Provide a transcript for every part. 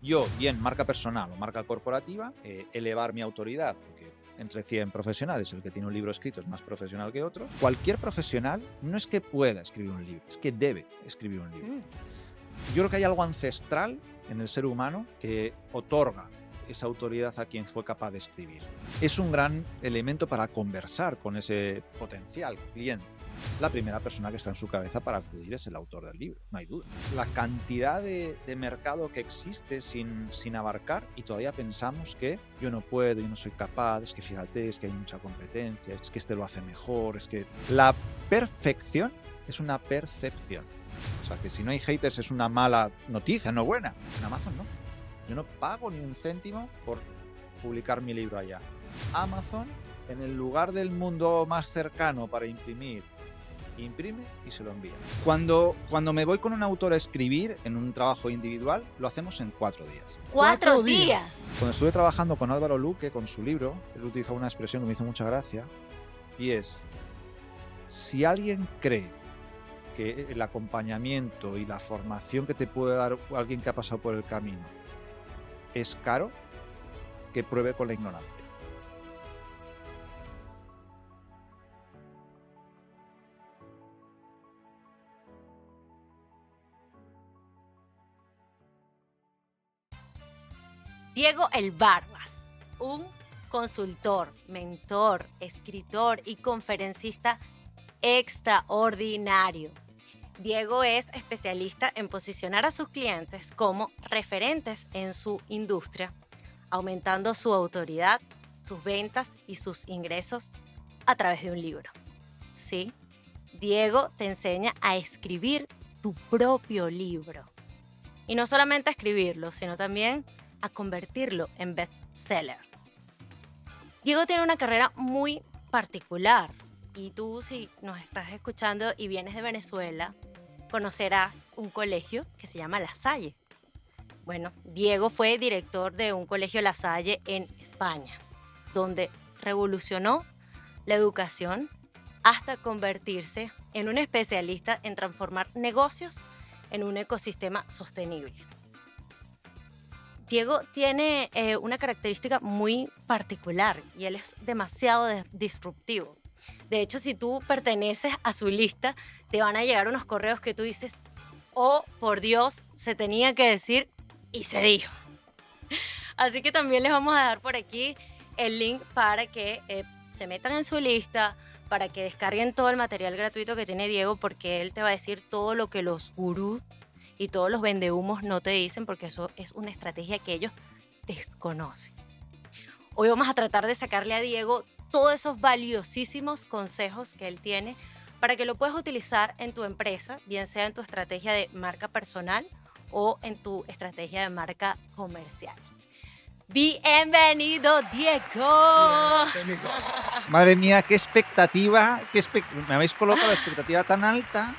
yo, bien marca personal o marca corporativa, elevar mi autoridad, porque entre 100 profesionales el que tiene un libro escrito es más profesional que otro. Cualquier profesional no es que pueda escribir un libro, es que debe escribir un libro. Yo creo que hay algo ancestral en el ser humano que otorga esa autoridad a quien fue capaz de escribir. Es un gran elemento para conversar con ese potencial cliente. La primera persona que está en su cabeza para acudir es el autor del libro, no hay duda. La cantidad de mercado que existe sin abarcar, y todavía pensamos que yo no puedo, yo no soy capaz, es que fíjate, es que hay mucha competencia, es que este lo hace mejor, es que... La perfección es una percepción. O sea, que si no hay haters es una mala noticia, no buena. En Amazon no. Yo no pago ni un céntimo por publicar mi libro allá. Amazon, en el lugar del mundo más cercano para imprimir, imprime y se lo envía. Cuando me voy con un autor a escribir en un trabajo individual, lo hacemos en 4 días. ¡4 días! Cuando estuve trabajando con Álvaro Luque, con su libro, él utilizó una expresión que me hizo mucha gracia, y es: si alguien cree que el acompañamiento y la formación que te puede dar alguien que ha pasado por el camino es caro, que pruebe con la ignorancia. Diego El Barbas, un consultor, mentor, escritor y conferencista extraordinario. Diego es especialista en posicionar a sus clientes como referentes en su industria, aumentando su autoridad, sus ventas y sus ingresos a través de un libro. ¿Sí? Diego te enseña a escribir tu propio libro. Y no solamente a escribirlo, sino también a convertirlo en bestseller. Diego tiene una carrera muy particular. Y tú, si nos estás escuchando y vienes de Venezuela, conocerás un colegio que se llama La Salle. Bueno, Diego fue director de un colegio La Salle en España, donde revolucionó la educación hasta convertirse en un especialista en transformar negocios en un ecosistema sostenible. Diego tiene una característica muy particular y él es demasiado disruptivo. De hecho, si tú perteneces a su lista, te van a llegar unos correos que tú dices: oh, por Dios, se tenía que decir y se dijo. Así que también les vamos a dar por aquí el link para que se metan en su lista, para que descarguen todo el material gratuito que tiene Diego, porque él te va a decir todo lo que los gurús y todos los vendehumos no te dicen, porque eso es una estrategia que ellos desconocen. Hoy vamos a tratar de sacarle a Diego todos esos valiosísimos consejos que él tiene para que lo puedas utilizar en tu empresa, bien sea en tu estrategia de marca personal o en tu estrategia de marca comercial. Bienvenido, Diego. Bienvenido. Madre mía, qué expectativa, me habéis colocado la expectativa tan alta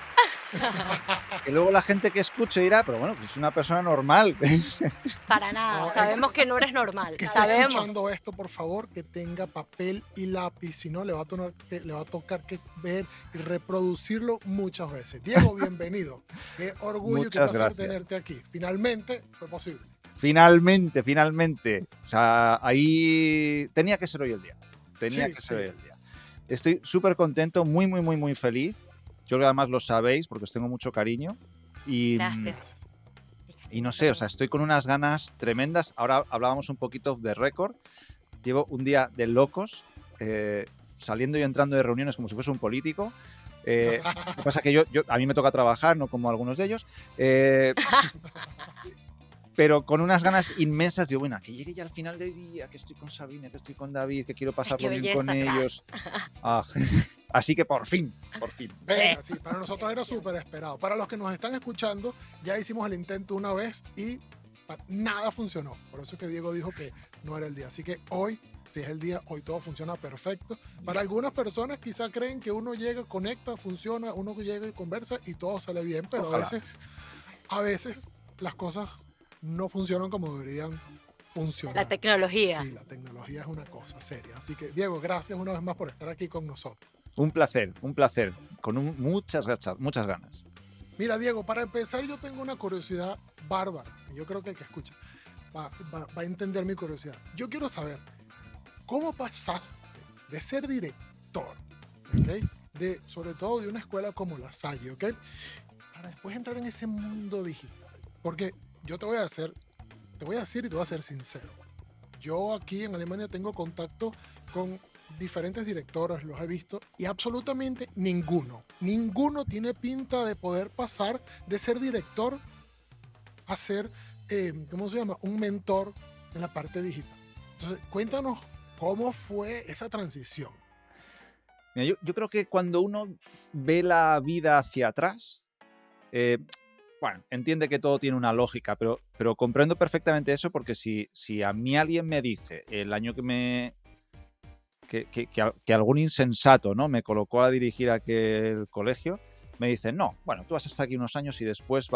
que luego la gente que escuche dirá, pero bueno, pues es una persona normal. Para nada, No, sabemos que no eres normal, Que esté sabemos. escuchando esto, por favor, que tenga papel y lápiz, si no le va a tocar que ver y reproducirlo muchas veces. Diego, bienvenido. Qué orgullo y qué Muchas placer gracias. tenerte aquí. Finalmente fue posible. Finalmente. O sea, ahí tenía que ser hoy el día. Tenía que ser hoy el día. Estoy súper contento, muy, muy, muy, muy feliz. Yo creo que además lo sabéis porque os tengo mucho cariño. Y, Gracias. y no sé, o sea, estoy con unas ganas tremendas. Ahora hablábamos un poquito de récord. Llevo un día de locos, saliendo y entrando de reuniones como si fuese un político. Lo que pasa es que a mí me toca trabajar, no como algunos de ellos. Pero con unas ganas inmensas, digo, bueno, que llegue ya al final del día, que estoy con Sabine, que estoy con David, que quiero pasarlo qué bien con belleza, ellos. Así que por fin. Venga, sí, para nosotros era súper esperado. Para los que nos están escuchando, ya hicimos el intento una vez y nada funcionó. Por eso es que Diego dijo que no era el día. Así que hoy, si es el día, hoy todo funciona perfecto. Para algunas personas quizá creen que uno llega, conecta, funciona, uno llega y conversa y todo sale bien, pero a veces las cosas no funcionan como deberían funcionar. La tecnología. Sí, la tecnología es una cosa seria. Así que, Diego, gracias una vez más por estar aquí con nosotros. Un placer, con muchas ganas. Mira, Diego, para empezar yo tengo una curiosidad bárbara. Y yo creo que el que escucha va a entender mi curiosidad. Yo quiero saber, ¿cómo pasaste de ser director, ¿ok? Sobre todo de una escuela como La Salle, ¿ok? Para después entrar en ese mundo digital. Porque yo te voy a decir y te voy a ser sincero. Yo aquí en Alemania tengo contacto con diferentes directores, los he visto, y absolutamente ninguno tiene pinta de poder pasar de ser director a ser, ¿cómo se llama? Un mentor en la parte digital. Entonces, cuéntanos cómo fue esa transición. Mira, yo creo que cuando uno ve la vida hacia atrás, eh, bueno, entiende que todo tiene una lógica, pero comprendo perfectamente eso porque si a mí alguien me dice el año que algún insensato, ¿no?, me colocó a dirigir aquel colegio, me dice, no, bueno, tú vas a estar aquí unos años y después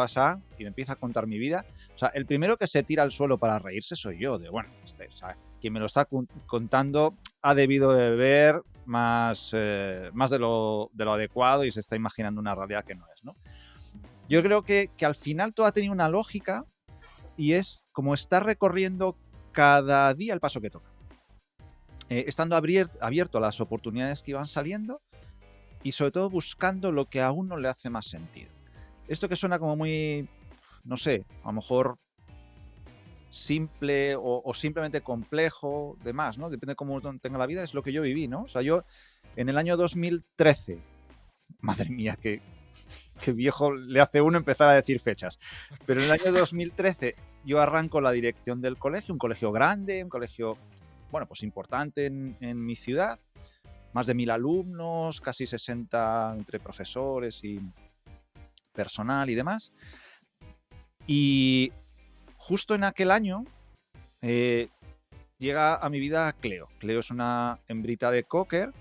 y me empieza a contar mi vida. O sea, el primero que se tira al suelo para reírse soy yo, o sea, quien me lo está contando ha debido de ver más de lo adecuado y se está imaginando una realidad que no es, ¿no? Yo creo que al final todo ha tenido una lógica y es como estar recorriendo cada día el paso que toca. Estando abierto a las oportunidades que iban saliendo y sobre todo buscando lo que a uno le hace más sentido. Esto que suena como muy, no sé, a lo mejor simple o simplemente complejo, demás, ¿no? Depende de cómo uno tenga la vida, es lo que yo viví, ¿no? O sea, yo en el año 2013, madre mía, qué viejo le hace uno empezar a decir fechas, pero en el año 2013 yo arranco la dirección del colegio, un colegio grande, un colegio, bueno, pues importante en mi ciudad, más de 1000 alumnos, casi 60 entre profesores y personal y demás. Y justo en aquel año llega a mi vida Cleo. Cleo es una hembrita de cocker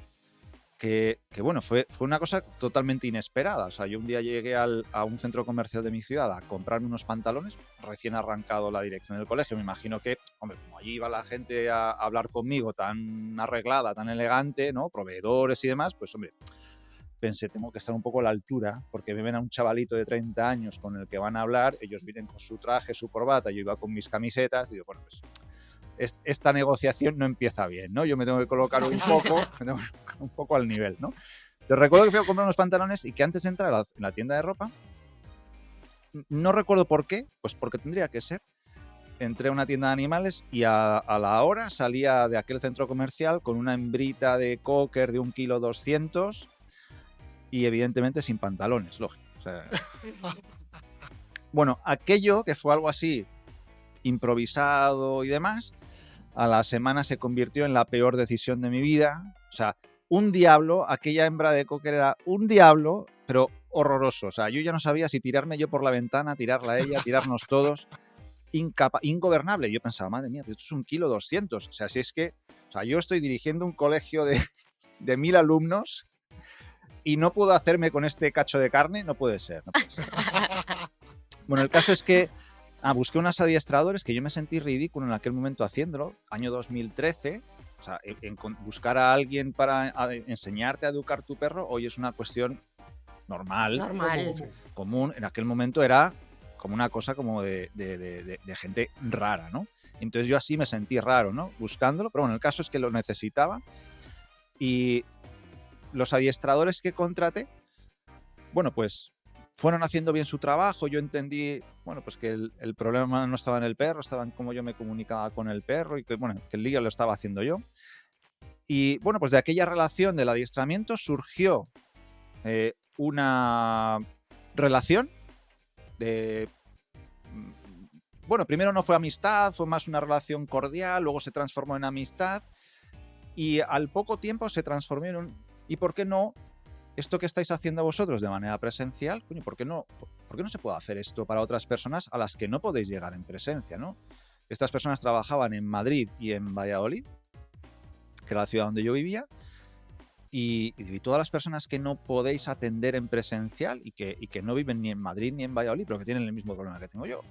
que bueno, fue una cosa totalmente inesperada. O sea, yo un día llegué a un centro comercial de mi ciudad a comprarme unos pantalones, recién arrancado la dirección del colegio. Me imagino que, hombre, como allí iba la gente a hablar conmigo tan arreglada, tan elegante, ¿no? Proveedores y demás, pues hombre, pensé, tengo que estar un poco a la altura, porque me ven a un chavalito de 30 años con el que van a hablar, ellos vienen con su traje, su corbata, yo iba con mis camisetas, y digo, bueno, pues esta negociación no empieza bien, ¿no? Yo me tengo que colocar un poco al nivel, ¿no? Te recuerdo que fui a comprar unos pantalones y que antes de entrar en la tienda de ropa, no recuerdo por qué, pues porque tendría que ser, entré a una tienda de animales y a la hora salía de aquel centro comercial con una hembrita de cocker de 1,2 kg y evidentemente sin pantalones, lógico. O sea, bueno, aquello que fue algo así improvisado y demás, a la semana se convirtió en la peor decisión de mi vida. O sea, un diablo, aquella hembra de cocker era un diablo, pero horroroso. O sea, yo ya no sabía si tirarme yo por la ventana, tirarla a ella, tirarnos todos. Ingobernable. Yo pensaba, madre mía, esto es 1,2 kg. O sea, si es que, o sea, yo estoy dirigiendo un colegio de 1000 alumnos y no puedo hacerme con este cacho de carne, no puede ser. Bueno, el caso es que busqué unos adiestradores que yo me sentí ridículo en aquel momento haciéndolo, año 2013. O sea, buscar a alguien para enseñarte a educar tu perro hoy es una cuestión normal. Común. En aquel momento era como una cosa como de gente rara, ¿no? Entonces yo así me sentí raro, ¿no? Buscándolo, pero bueno, el caso es que lo necesitaba y los adiestradores que contraté, bueno, pues fueron haciendo bien su trabajo. Yo entendí, bueno, pues que el problema no estaba en el perro, estaba en cómo yo me comunicaba con el perro y que, bueno, que el lío lo estaba haciendo yo. Y, bueno, pues de aquella relación del adiestramiento surgió una relación de... Bueno, primero no fue amistad, fue más una relación cordial, luego se transformó en amistad y al poco tiempo se transformó en un... ¿Y por qué no? Esto que estáis haciendo vosotros de manera presencial, coño, ¿por qué no se puede hacer esto para otras personas a las que no podéis llegar en presencia, ¿no? Estas personas trabajaban en Madrid y en Valladolid, que era la ciudad donde yo vivía, y todas las personas que no podéis atender en presencial y que no viven ni en Madrid ni en Valladolid, pero que tienen el mismo problema que tengo yo.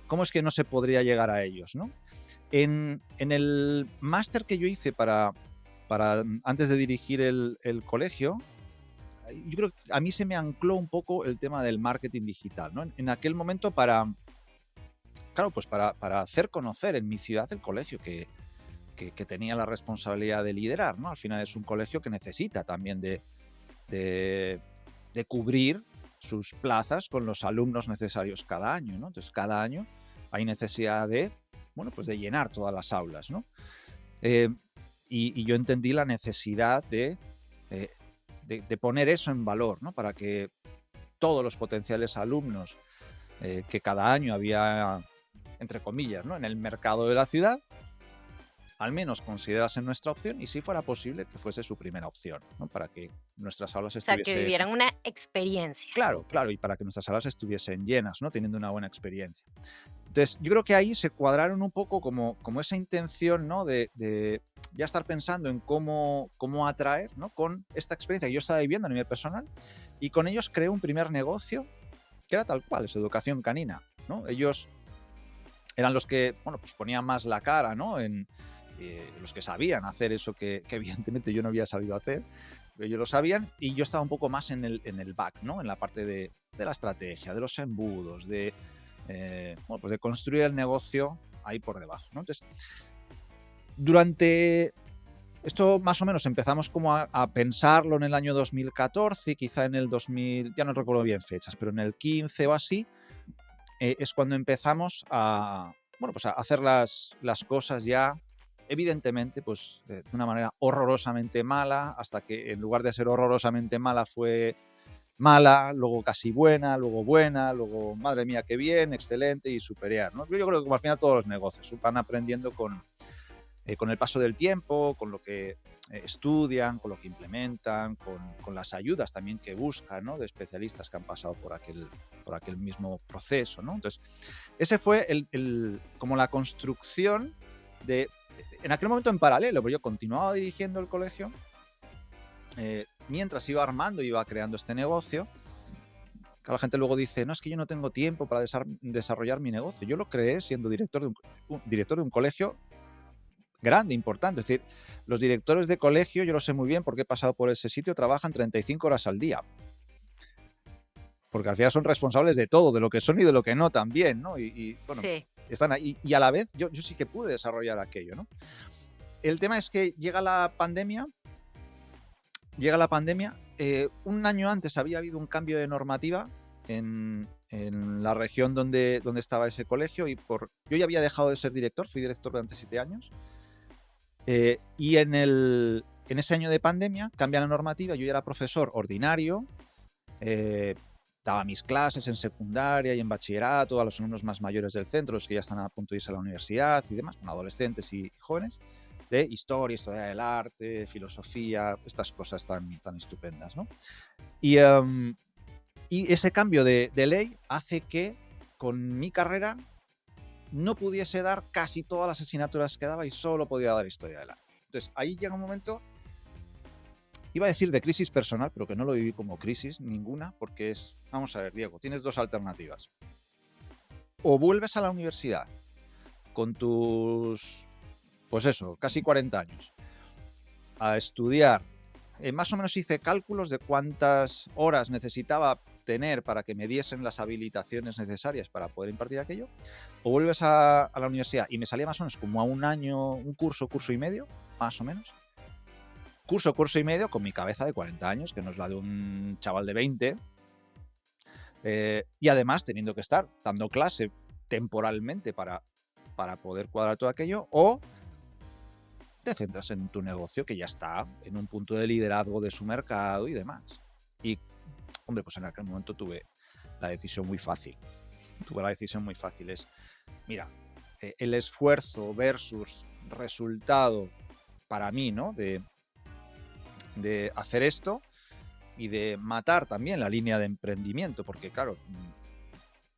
¿Cómo es que no se podría llegar a ellos, ¿no? En el máster que yo hice para antes de dirigir el colegio, yo creo que a mí se me ancló un poco el tema del marketing digital, ¿no? En aquel momento claro, pues para hacer conocer en mi ciudad el colegio que tenía la responsabilidad de liderar, ¿no? Al final es un colegio que necesita también de cubrir sus plazas con los alumnos necesarios cada año, ¿no? Entonces, cada año hay necesidad bueno, pues de llenar todas las aulas, ¿no? Y yo entendí la necesidad de poner eso en valor, ¿no? Para que todos los potenciales alumnos que cada año había, entre comillas, ¿no? En el mercado de la ciudad, al menos considerasen nuestra opción y si fuera posible que fuese su primera opción, ¿no? Para que nuestras aulas O sea, que estuviesen... vivieran una experiencia. Claro, claro, y para que nuestras aulas estuviesen llenas, ¿no? Teniendo una buena experiencia. Entonces, yo creo que ahí se cuadraron un poco como esa intención, ¿no? De ya estar pensando en cómo atraer, ¿no? Con esta experiencia que yo estaba viviendo a nivel personal, y con ellos creé un primer negocio que era tal cual, es educación canina, ¿no? Ellos eran los que, bueno, pues ponían más la cara, ¿no? Los que sabían hacer eso que evidentemente yo no había sabido hacer, pero ellos lo sabían, y yo estaba un poco más en el back, ¿no? En la parte de la estrategia, de los embudos, bueno, pues de construir el negocio ahí por debajo, ¿no? Entonces, durante esto más o menos empezamos como a pensarlo en el año 2014, quizá en el 2000, ya no recuerdo bien fechas, pero en el 15 o así, es cuando empezamos bueno, pues a hacer las cosas ya, evidentemente, pues de una manera horrorosamente mala, hasta que en lugar de ser horrorosamente mala fue mala, luego casi buena, luego madre mía qué bien, excelente y superior, ¿no? Yo creo que como al final todos los negocios van aprendiendo con el paso del tiempo, con lo que estudian, con lo que implementan, con las ayudas también que buscan, ¿no? De especialistas que han pasado por aquel mismo proceso, ¿no? Entonces, ese fue como la construcción en aquel momento en paralelo, pero yo continuaba dirigiendo el colegio, mientras iba armando, iba creando este negocio. Que la gente luego dice, no, es que yo no tengo tiempo para desarrollar mi negocio. Yo lo creé siendo director de un colegio grande, importante. Es decir, los directores de colegio, yo lo sé muy bien porque he pasado por ese sitio, trabajan 35 horas al día. Porque al final son responsables de todo, de lo que son y de lo que no también, ¿no? Bueno, Sí. están ahí. Y a la vez, yo sí que pude desarrollar aquello, ¿no? El tema es que llega la pandemia. Un año antes había habido un cambio de normativa en la región donde estaba ese colegio, y yo ya había dejado de ser director, fui director durante 7 años, y en ese año de pandemia cambia la normativa, yo ya era profesor ordinario, daba mis clases en secundaria y en bachillerato a los alumnos más mayores del centro, los que ya están a punto de irse a la universidad y demás, adolescentes y jóvenes, de historia del arte, filosofía, estas cosas tan estupendas, ¿no? Y ese cambio de ley hace que con mi carrera no pudiese dar casi todas las asignaturas que daba y solo podía dar historia del arte. Entonces, ahí llega un momento, iba a decir de crisis personal, pero que no lo viví como crisis ninguna, porque vamos a ver, Diego, tienes dos alternativas. O vuelves a la universidad con tus, pues eso, casi 40 años, a estudiar. Más o menos hice cálculos de cuántas horas necesitaba tener para que me diesen las habilitaciones necesarias para poder impartir aquello, o vuelves a la universidad, y me salía más o menos como a un año, un curso y medio, más o menos. Curso y medio con mi cabeza de 40 años, que no es la de un chaval de 20, y además teniendo que estar dando clase temporalmente para poder cuadrar todo aquello, o te centras en tu negocio que ya está en un punto de liderazgo de su mercado y demás. Y, hombre, pues en aquel momento tuve la decisión muy fácil. Es, mira, el esfuerzo versus resultado para mí, ¿no? De hacer esto y de matar también la línea de emprendimiento, porque claro,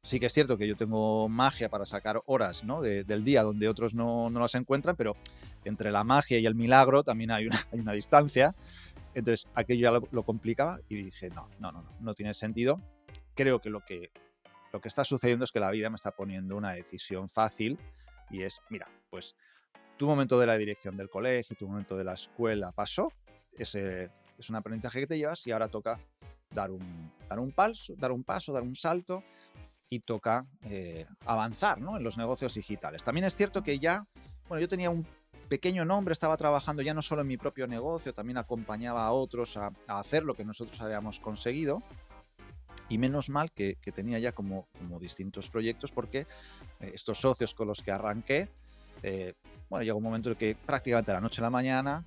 sí que es cierto que yo tengo magia para sacar horas, ¿no? del día donde otros no las encuentran, pero entre la magia y el milagro también hay una distancia. Entonces aquello ya lo complicaba y dije, no tiene sentido. Creo que lo que está sucediendo es que la vida me está poniendo una decisión fácil, y es, mira, pues tu momento de la dirección del colegio, tu momento de la escuela pasó, es un aprendizaje que te llevas, y ahora toca dar un paso, dar un salto y toca avanzar, ¿no?, en los negocios digitales. También es cierto que ya, bueno, yo tenía un pequeño nombre, estaba trabajando ya no solo en mi propio negocio, también acompañaba a otros a hacer lo que nosotros habíamos conseguido. Y menos mal que tenía ya como distintos proyectos, porque estos socios con los que arranqué, bueno, llegó un momento en que prácticamente de la noche a la mañana,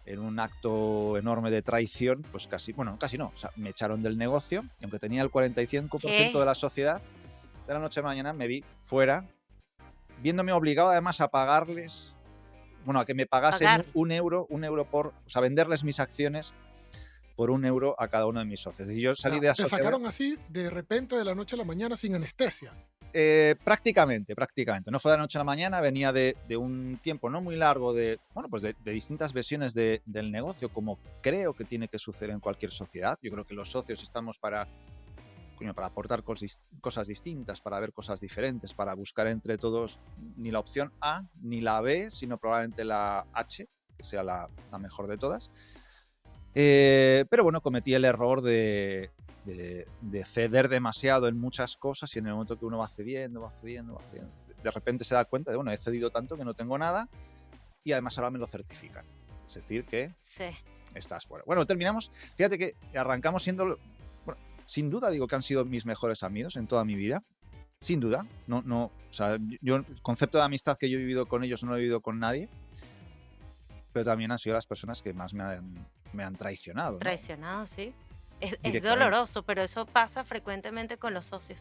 en un acto enorme de traición, pues casi no, o sea, me echaron del negocio, y aunque tenía el 45% ¿Qué? de la sociedad, de la noche a la mañana me vi fuera, viéndome obligado además a pagarles, bueno, a que me pagasen Pagar. un euro por, o sea, venderles mis acciones por €1 a cada uno de mis socios. Y yo O salí sea, de la te sociedad. sacaron así de repente de la noche a la mañana sin anestesia. Prácticamente. No fue de la noche a la mañana, venía de un tiempo no muy largo de distintas versiones del negocio, como creo que tiene que suceder en cualquier sociedad. Yo creo que los socios estamos para aportar cosas distintas, para ver cosas diferentes, para buscar entre todos ni la opción A ni la B, sino probablemente la H, que sea la mejor de todas. Pero bueno, cometí el error de ceder demasiado en muchas cosas, y en el momento que uno va cediendo, de repente se da cuenta de, bueno, he cedido tanto que no tengo nada, y además ahora me lo certifican. Es decir, que Sí. estás fuera. Bueno, terminamos. Fíjate que arrancamos siendo, bueno, sin duda digo que han sido mis mejores amigos en toda mi vida. Sin duda. No, o sea, yo el concepto de amistad que yo he vivido con ellos no lo he vivido con nadie, pero también han sido las personas que más me han traicionado, ¿no? Traicionado, sí. Es Directamente. doloroso, pero eso pasa frecuentemente con los socios.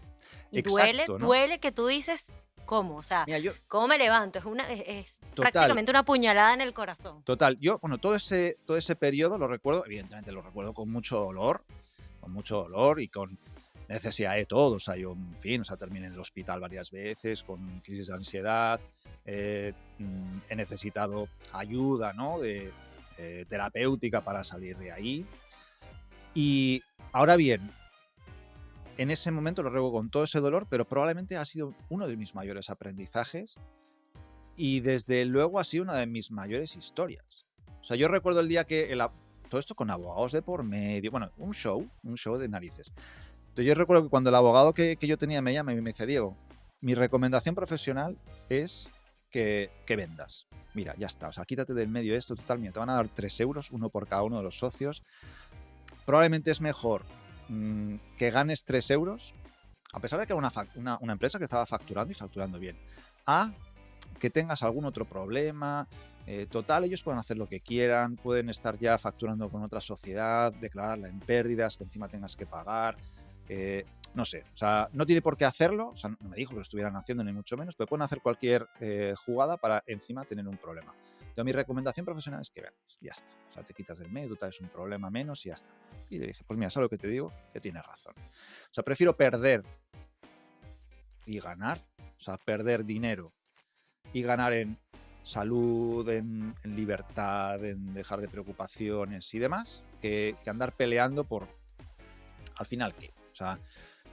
Y duele, Exacto, ¿no? duele que tú dices, ¿cómo? O sea, Mira, yo, ¿cómo me levanto? Es Total. prácticamente una puñalada en el corazón. Total, yo, bueno, todo ese periodo lo recuerdo, evidentemente lo recuerdo con mucho dolor y con necesidad de todo. O sea, yo, en fin, o sea, terminé en el hospital varias veces con crisis de ansiedad, he necesitado ayuda, ¿no?, de terapéutica para salir de ahí. Y ahora bien, en ese momento lo recuerdo con todo ese dolor, pero probablemente ha sido uno de mis mayores aprendizajes. Y desde luego ha sido una de mis mayores historias. O sea, yo recuerdo el día que todo esto con abogados de por medio, bueno, un show de narices. Entonces yo recuerdo que cuando el abogado que yo tenía me llama y me dice, Diego, mi recomendación profesional es que vendas. Mira, ya está, o sea, quítate del medio esto, total, mira, te van a dar €3, uno por cada uno de los socios. Probablemente es mejor que ganes €3, a pesar de que era una empresa que estaba facturando y facturando bien, a que tengas algún otro problema. Total, ellos pueden hacer lo que quieran, pueden estar ya facturando con otra sociedad, declararla en pérdidas, que encima tengas que pagar. No sé, o sea, no tiene por qué hacerlo, o sea, no me dijo que lo estuvieran haciendo ni mucho menos, pero pueden hacer cualquier jugada para encima tener un problema. Yo, mi recomendación profesional es que vendas, ya está. O sea, te quitas del medio, tú traes un problema menos y ya está. Y le dije, pues mira, ¿sabes lo que te digo? Que tienes razón. O sea, prefiero perder y ganar, o sea, perder dinero y ganar en salud, en libertad, en dejar de preocupaciones y demás, que andar peleando por, al final, ¿qué? O sea,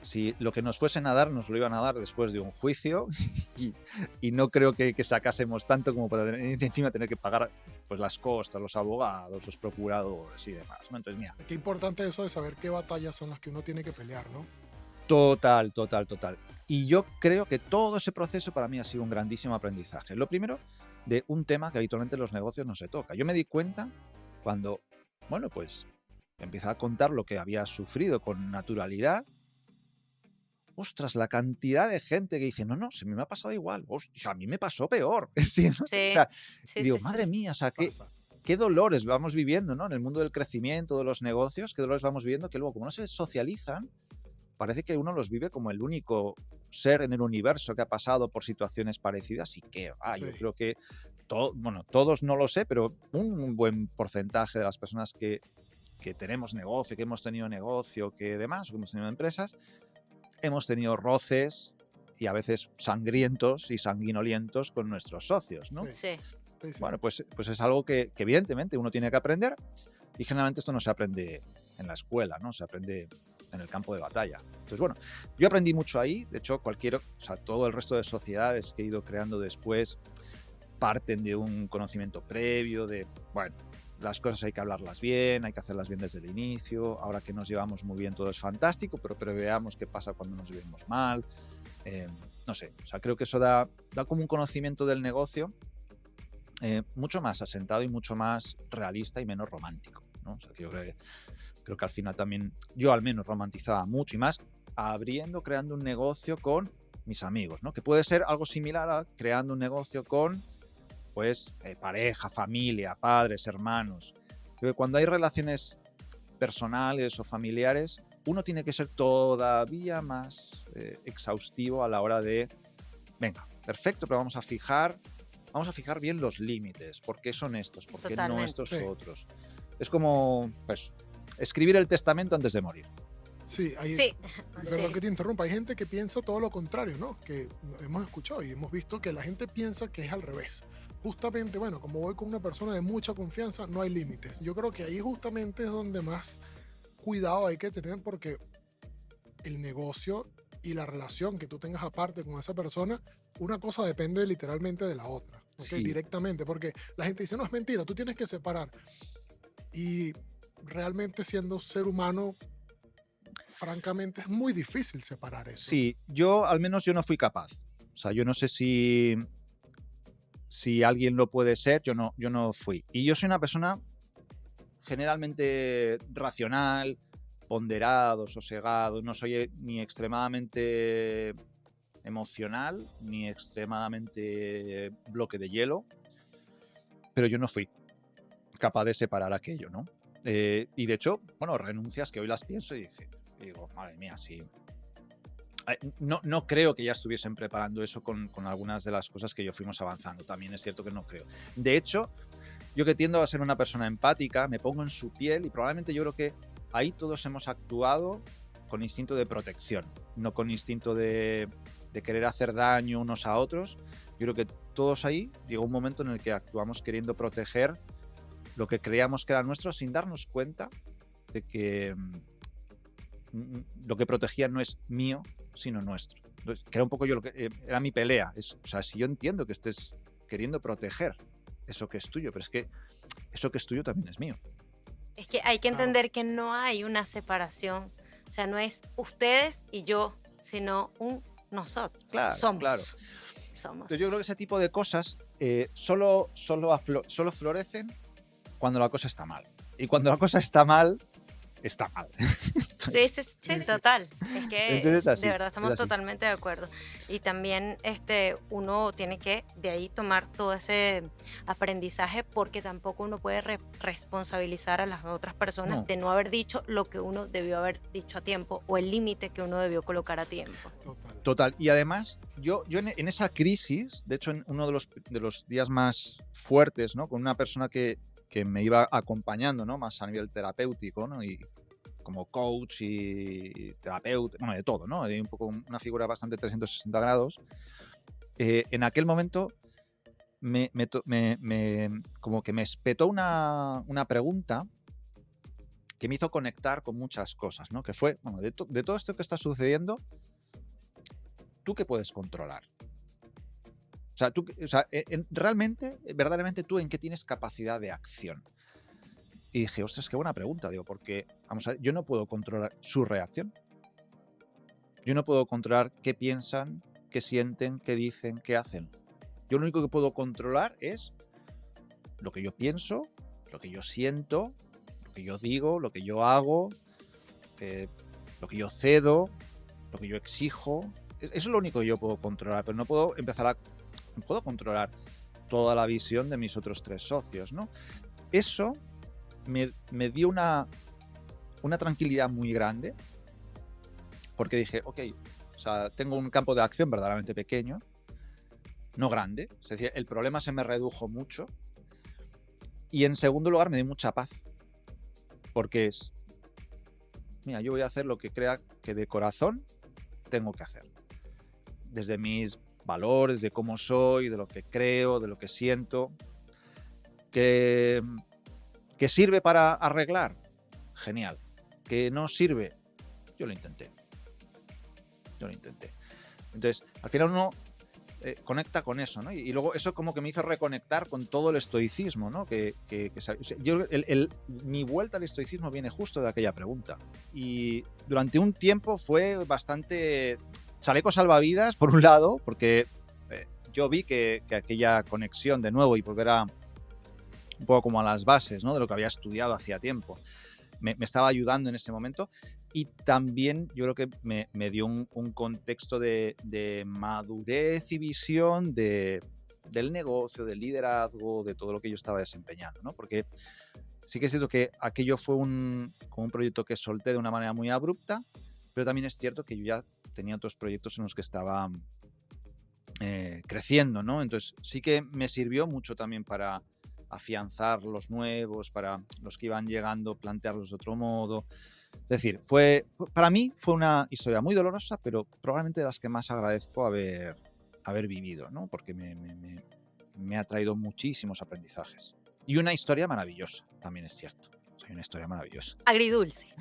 si lo que nos fuesen a dar, nos lo iban a dar después de un juicio y no creo que sacásemos tanto como para encima tener que pagar pues las costas, los abogados, los procuradores y demás, ¿no? Entonces, mira. Qué importante eso de saber qué batallas son las que uno tiene que pelear, ¿no? Total. Y yo creo que todo ese proceso para mí ha sido un grandísimo aprendizaje. Lo primero, de un tema que habitualmente en los negocios no se toca. Yo me di cuenta cuando, bueno, pues empecé a contar lo que había sufrido con naturalidad. Ostras, la cantidad de gente que dice, no, se me ha pasado igual. Hostia, a mí me pasó peor. Sí, no sé, Sí, o sea, sí, digo, sí, madre sí. mía, o sea, Pasa. qué dolores vamos viviendo, ¿no? En el mundo del crecimiento, de los negocios, qué dolores vamos viviendo, que luego, como no se socializan, parece que uno los vive como el único ser en el universo que ha pasado por situaciones parecidas y que, Sí. yo creo que, todos no lo sé, pero un buen porcentaje de las personas que tenemos negocio, que hemos tenido negocio, que demás, que hemos tenido empresas, hemos tenido roces y a veces sangrientos y sanguinolientos con nuestros socios, ¿no? Sí. Sí. Sí, sí. Bueno, pues es algo que evidentemente uno tiene que aprender, y generalmente esto no se aprende en la escuela, ¿no? Se aprende en el campo de batalla. Entonces, bueno, yo aprendí mucho ahí. De hecho, todo el resto de sociedades que he ido creando después parten de un conocimiento previo, de, bueno, las cosas hay que hablarlas bien, hay que hacerlas bien desde el inicio. Ahora que nos llevamos muy bien todo es fantástico, pero preveamos qué pasa cuando nos llevemos mal. No sé, o sea, creo que eso da como un conocimiento del negocio mucho más asentado y mucho más realista y menos romántico, ¿no? O sea, que yo creo que al final también yo al menos romantizaba mucho y más creando un negocio con mis amigos, ¿no? Que puede ser algo similar a creando un negocio con pues pareja, familia, padres, hermanos. Creo que cuando hay relaciones personales o familiares, uno tiene que ser todavía más exhaustivo a la hora de, venga, perfecto, pero vamos a fijar bien los límites. ¿Por qué son estos? ¿Por qué no Totalmente. estos Sí. otros? Es como, pues, escribir el testamento antes de morir. Sí, Sí, perdón sí. que te interrumpa, hay gente que piensa todo lo contrario, ¿no? Que hemos escuchado y hemos visto que la gente piensa que es al revés. Justamente, bueno, como voy con una persona de mucha confianza, no hay límites. Yo creo que ahí justamente es donde más cuidado hay que tener porque el negocio y la relación que tú tengas aparte con esa persona, una cosa depende literalmente de la otra, ¿ok? Sí. Directamente, porque la gente dice, no, es mentira, tú tienes que separar. Y realmente siendo ser humano, francamente, es muy difícil separar eso. Sí, al menos yo no fui capaz. O sea, yo no sé si alguien lo puede ser, yo no fui. Y yo soy una persona generalmente racional, ponderado, sosegado, no soy ni extremadamente emocional, ni extremadamente bloque de hielo, pero yo no fui capaz de separar aquello, ¿no? Y de hecho, bueno, renuncias que hoy las pienso y digo, madre mía, sí. No creo que ya estuviesen preparando eso con algunas de las cosas que yo fuimos avanzando. También es cierto que no creo. De hecho, yo que tiendo a ser una persona empática, me pongo en su piel y probablemente yo creo que ahí todos hemos actuado con instinto de protección, no con instinto de querer hacer daño unos a otros. Yo creo que todos ahí llegó un momento en el que actuamos queriendo proteger lo que creíamos que era nuestro sin darnos cuenta de que lo que protegía no es mío, sino nuestro. Entonces, que era un poco yo era mi pelea. O sea, si yo entiendo que estés queriendo proteger eso que es tuyo, pero es que eso que es tuyo también es mío. Es que hay que Claro. entender que no hay una separación. O sea, no es ustedes y yo, sino un nosotros. Claro, Somos. claro. Somos. Entonces yo creo que ese tipo de cosas solo florecen cuando la cosa está mal. Y cuando la cosa está mal, está mal. Sí, sí, sí, Sí, sí. total. Es que Entonces, así, de verdad estamos es así. totalmente de acuerdo. Y también uno tiene que de ahí tomar todo ese aprendizaje porque tampoco uno puede responsabilizar a las otras personas No. de no haber dicho lo que uno debió haber dicho a tiempo o el límite que uno debió colocar a tiempo. Total. Total. Y además, yo en esa crisis, de hecho, en uno de los días más fuertes, ¿no? Con una persona que me iba acompañando, ¿no? Más a nivel terapéutico, ¿no? Y como coach y terapeuta, bueno, de todo, ¿no? Hay un poco una figura bastante 360 grados. En aquel momento como que me espetó una pregunta que me hizo conectar con muchas cosas, ¿no? Que fue, bueno, de todo esto que está sucediendo, ¿tú qué puedes controlar? O sea, realmente, verdaderamente, ¿tú en qué tienes capacidad de acción? Y dije, ostras, qué buena pregunta, digo, porque, vamos a ver, yo no puedo controlar su reacción. Yo no puedo controlar qué piensan, qué sienten, qué dicen, qué hacen. Yo lo único que puedo controlar es lo que yo pienso, lo que yo siento, lo que yo digo, lo que yo hago, lo que yo cedo, lo que yo exijo. Eso es lo único que yo puedo controlar, pero no puedo no puedo controlar toda la visión de mis otros 3 socios, ¿no? Eso me dio una tranquilidad muy grande porque dije, ok, o sea, tengo un campo de acción verdaderamente pequeño, no grande, es decir, el problema se me redujo mucho y en segundo lugar me dio mucha paz porque mira, yo voy a hacer lo que crea que de corazón tengo que hacer, desde mis valores, de cómo soy, de lo que creo, de lo que siento, que sirve para arreglar, genial, que no sirve, yo lo intenté. Entonces, al final uno conecta con eso, ¿no? Y luego eso como que me hizo reconectar con todo el estoicismo, ¿no? O sea, mi vuelta al estoicismo viene justo de aquella pregunta. Y durante un tiempo fue bastante chaleco salvavidas, por un lado, porque yo vi que aquella conexión de nuevo y volver a un poco como a las bases, ¿no? De lo que había estudiado hacía tiempo, me estaba ayudando en ese momento. Y también yo creo que me dio un contexto de madurez y visión del negocio, del liderazgo, de todo lo que yo estaba desempeñando, ¿no? Porque sí que es cierto que aquello fue como un proyecto que solté de una manera muy abrupta, pero también es cierto que yo ya tenía otros proyectos en los que estaba creciendo, ¿no? Entonces sí que me sirvió mucho también para afianzar los nuevos, para los que iban llegando, plantearlos de otro modo. Es decir, para mí fue una historia muy dolorosa, pero probablemente de las que más agradezco haber vivido, ¿no? Porque me ha traído muchísimos aprendizajes. Y una historia maravillosa, también es cierto. O sea, una historia maravillosa. Agridulce.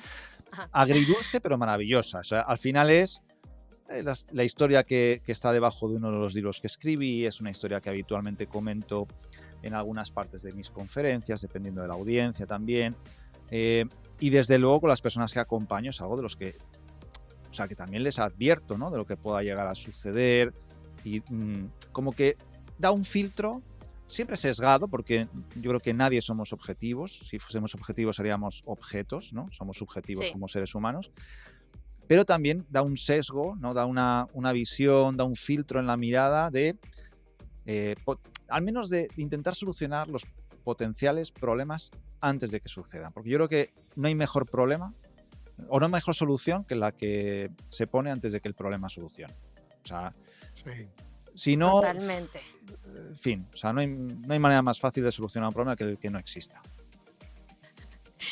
Ajá. Agridulce, pero maravillosa. O sea, al final es la historia que está debajo de uno de los libros que escribí, es una historia que habitualmente comento en algunas partes de mis conferencias, dependiendo de la audiencia también. Y desde luego con las personas que acompaño es algo de los que, o sea, que también les advierto, ¿no? De lo que pueda llegar a suceder y como que da un filtro, siempre sesgado, porque yo creo que nadie somos objetivos. Si fuésemos objetivos seríamos objetos, ¿no? Somos subjetivos como seres humanos. Pero también da un sesgo, ¿no? Da una visión, da un filtro en la mirada de, al menos de intentar solucionar los potenciales problemas antes de que sucedan. Porque yo creo que no hay mejor problema o no hay mejor solución que la que se pone antes de que el problema solucione. O sea, Sí. si no... Totalmente. En fin, o sea, no hay manera más fácil de solucionar un problema que el que no exista.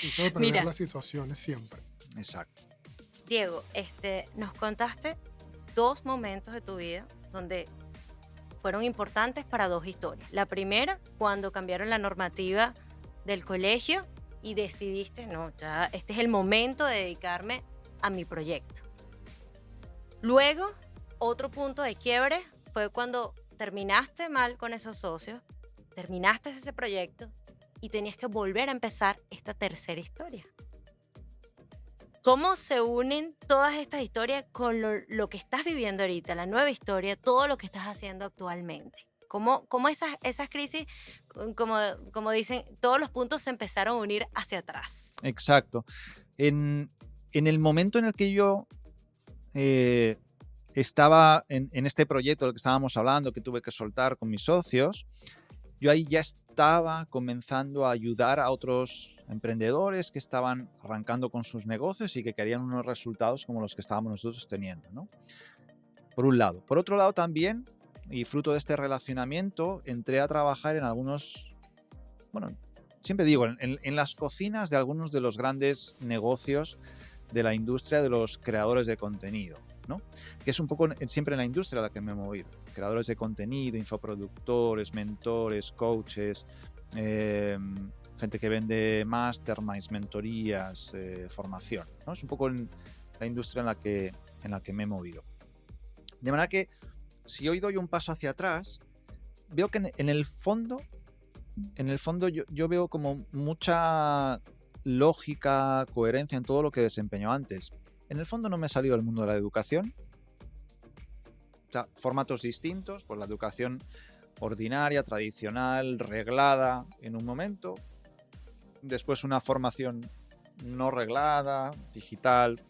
Eso de prever las situaciones siempre. Exacto. Diego, nos contaste 2 momentos de tu vida donde fueron importantes para 2 historias. La primera, cuando cambiaron la normativa del colegio y decidiste, no, ya este es el momento de dedicarme a mi proyecto. Luego, otro punto de quiebre fue cuando terminaste mal con esos socios, terminaste ese proyecto y tenías que volver a empezar esta tercera historia. ¿Cómo se unen todas estas historias con lo que estás viviendo ahorita, la nueva historia, todo lo que estás haciendo actualmente? ¿Cómo esas crisis, como dicen, todos los puntos se empezaron a unir hacia atrás? Exacto. En el momento en el que yo estaba en este proyecto del que estábamos hablando, que tuve que soltar con mis socios, yo ahí ya estaba comenzando a ayudar a otros emprendedores que estaban arrancando con sus negocios y que querían unos resultados como los que estábamos nosotros teniendo, ¿no? Por un lado. Por otro lado también, y fruto de este relacionamiento, entré a trabajar en algunos, bueno, siempre digo, en las cocinas de algunos de los grandes negocios de la industria de los creadores de contenido, ¿no? Que es un poco siempre en la industria a la que me he movido. Creadores de contenido, infoproductores, mentores, coaches, gente que vende masterminds, mentorías, formación, ¿no? Es un poco en la industria en la que me he movido. De manera que si hoy doy un paso hacia atrás, veo que en el fondo yo veo como mucha lógica, coherencia en todo lo que desempeño antes. En el fondo no me he salido del mundo de la educación. O sea, formatos distintos, pues la educación ordinaria, tradicional, reglada en un momento. Después una formación no reglada, digital,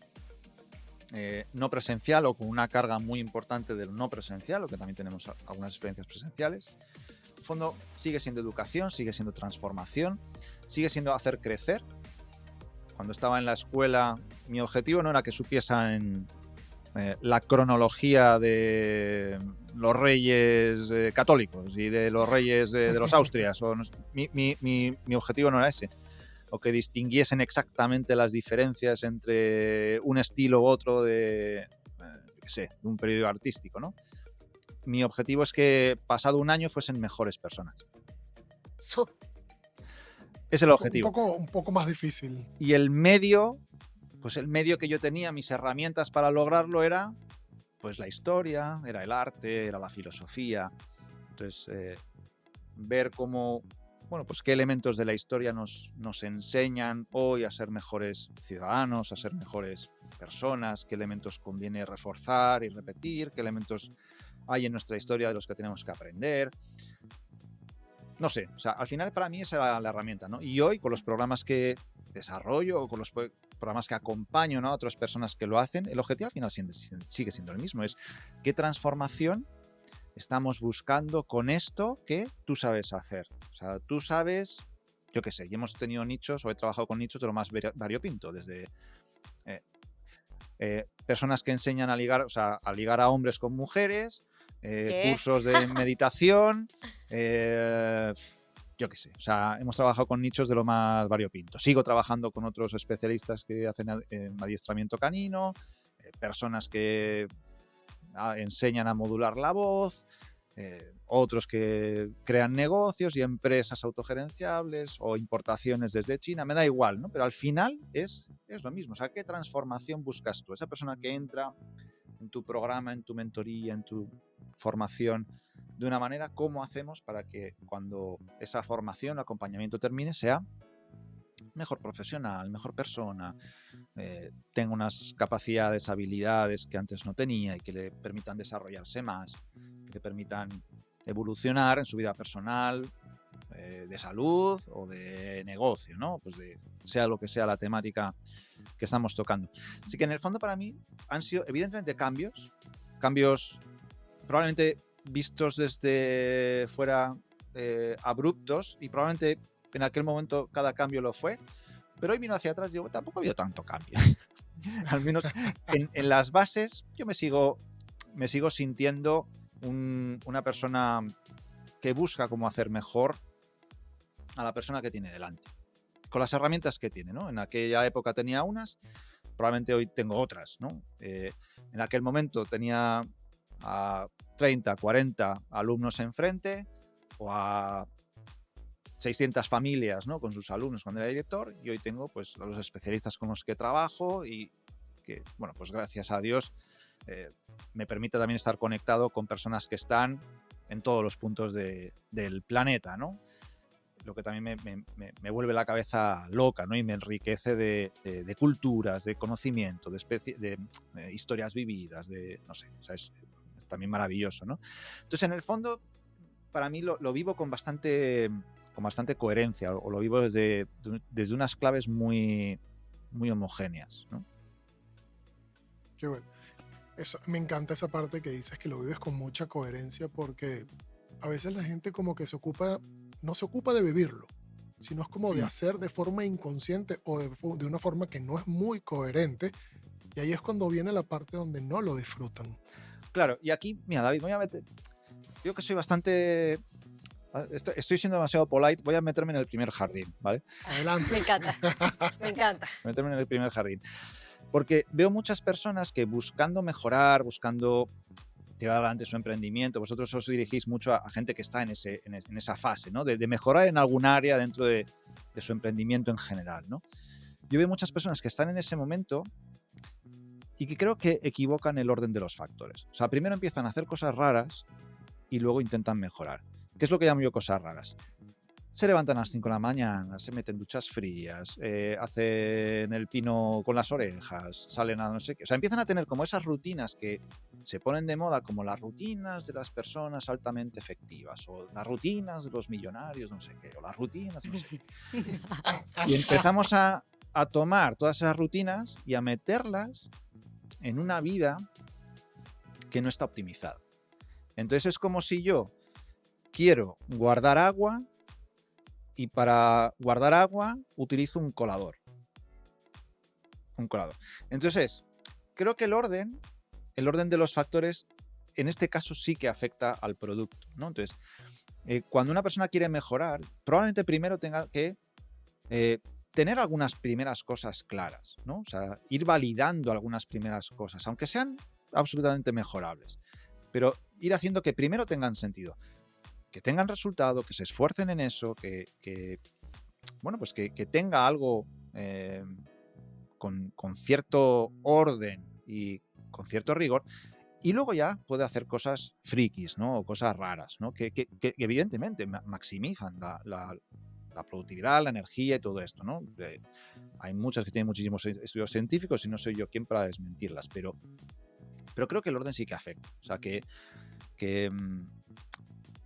no presencial o con una carga muy importante del no presencial, o que también tenemos algunas experiencias presenciales. En el fondo sigue siendo educación, sigue siendo transformación, sigue siendo hacer crecer. Cuando estaba en la escuela, mi objetivo no era que supiesen la cronología de los reyes católicos y de los reyes de los Austrias. Mi objetivo no era ese. O que distinguiesen exactamente las diferencias entre un estilo u otro de un periodo artístico, ¿no? Mi objetivo es que pasado un año fuesen mejores personas. Es el objetivo. Un poco más difícil. Y el medio, pues el medio que yo tenía, mis herramientas para lograrlo era pues la historia, era el arte, era la filosofía. Entonces, ver cómo, bueno, pues qué elementos de la historia nos enseñan hoy a ser mejores ciudadanos, a ser mejores personas, qué elementos conviene reforzar y repetir, qué elementos hay en nuestra historia de los que tenemos que aprender. No sé, o sea, al final para mí esa era la herramienta, ¿no? Y hoy con los programas que desarrollo o con los programas que acompaño, ¿no?, a otras personas que lo hacen, el objetivo al final sigue siendo el mismo, es qué transformación estamos buscando con esto que tú sabes hacer. O sea, tú sabes, yo qué sé, y hemos tenido nichos o he trabajado con nichos de lo más variopinto, desde personas que enseñan a ligar, o sea, a ligar a hombres con mujeres, cursos de meditación, yo qué sé. O sea, hemos trabajado con nichos de lo más variopinto. Sigo trabajando con otros especialistas que hacen adiestramiento canino, personas que enseñan a modular la voz, otros que crean negocios y empresas autogerenciables o importaciones desde China, me da igual, ¿no? Pero al final es lo mismo. O sea, ¿qué transformación buscas tú? Esa persona que entra en tu programa, en tu mentoría, en tu formación, de una manera, ¿cómo hacemos para que cuando esa formación o acompañamiento termine sea mejor profesional, mejor persona, tenga unas capacidades, habilidades que antes no tenía y que le permitan desarrollarse más, que le permitan evolucionar en su vida personal, de salud o de negocio, ¿no? Pues sea lo que sea la temática que estamos tocando. Así que en el fondo para mí han sido evidentemente cambios probablemente vistos desde fuera abruptos, y probablemente en aquel momento cada cambio lo fue, pero hoy miro hacia atrás y digo, tampoco ha habido tanto cambio. Al menos en las bases yo me sigo sintiendo una persona que busca cómo hacer mejor a la persona que tiene delante, con las herramientas que tiene, ¿no? En aquella época tenía unas, probablemente hoy tengo otras, ¿no? En aquel momento tenía a 30, 40 alumnos enfrente, o a 600 familias, ¿no?, con sus alumnos cuando era director, y hoy tengo pues a los especialistas con los que trabajo y que, bueno, pues gracias a Dios me permite también estar conectado con personas que están en todos los puntos del planeta, ¿no? Lo que también me vuelve la cabeza loca, ¿no? Y me enriquece de culturas, de conocimiento, de historias vividas, no sé, o sea, es también maravilloso, ¿no? Entonces, en el fondo, para mí lo vivo con bastante coherencia, o lo vivo desde unas claves muy, muy homogéneas, ¿no? Qué bueno. Me encanta esa parte que dices que lo vives con mucha coherencia, porque a veces la gente como que no se ocupa de vivirlo, sino es como de hacer de forma inconsciente o de una forma que no es muy coherente, y ahí es cuando viene la parte donde no lo disfrutan. Claro, y aquí, mira, David, yo que soy bastante... Estoy siendo demasiado polite, voy a meterme en el primer jardín, ¿vale? Adelante. Me encanta, me encanta. Meterme en el primer jardín. Porque veo muchas personas que buscando mejorar, buscando llevar adelante su emprendimiento, vosotros os dirigís mucho a gente que está en esa fase, ¿no? De mejorar en algún área dentro de su emprendimiento en general, ¿no? Yo veo muchas personas que están en ese momento y que creo que equivocan el orden de los factores. O sea, primero empiezan a hacer cosas raras y luego intentan mejorar. ¿Qué es lo que llamo yo cosas raras? Se levantan a las 5 de la mañana, se meten duchas frías, hacen el pino con las orejas, salen a no sé qué. O sea, empiezan a tener como esas rutinas que se ponen de moda, como las rutinas de las personas altamente efectivas, o las rutinas de los millonarios, no sé qué, o las rutinas, no sé qué. Y empezamos a tomar todas esas rutinas y a meterlas en una vida que no está optimizada. Entonces es como si yo quiero guardar agua y para guardar agua utilizo un colador. Entonces, creo que el orden de los factores en este caso sí que afecta al producto, ¿no? Entonces, cuando una persona quiere mejorar, probablemente primero tenga que tener algunas primeras cosas claras, ¿no? O sea, ir validando algunas primeras cosas, aunque sean absolutamente mejorables, pero ir haciendo que primero tengan sentido, que tengan resultado, que se esfuercen en eso, bueno, pues que tenga algo con cierto orden y con cierto rigor, Y luego ya puede hacer cosas frikis, ¿no? O cosas raras, ¿no? Que evidentemente maximizan la productividad, la energía y todo esto, ¿no? Hay muchas que tienen muchísimos estudios científicos y no soy yo quien para desmentirlas, pero creo que el orden sí que afecta. O sea, que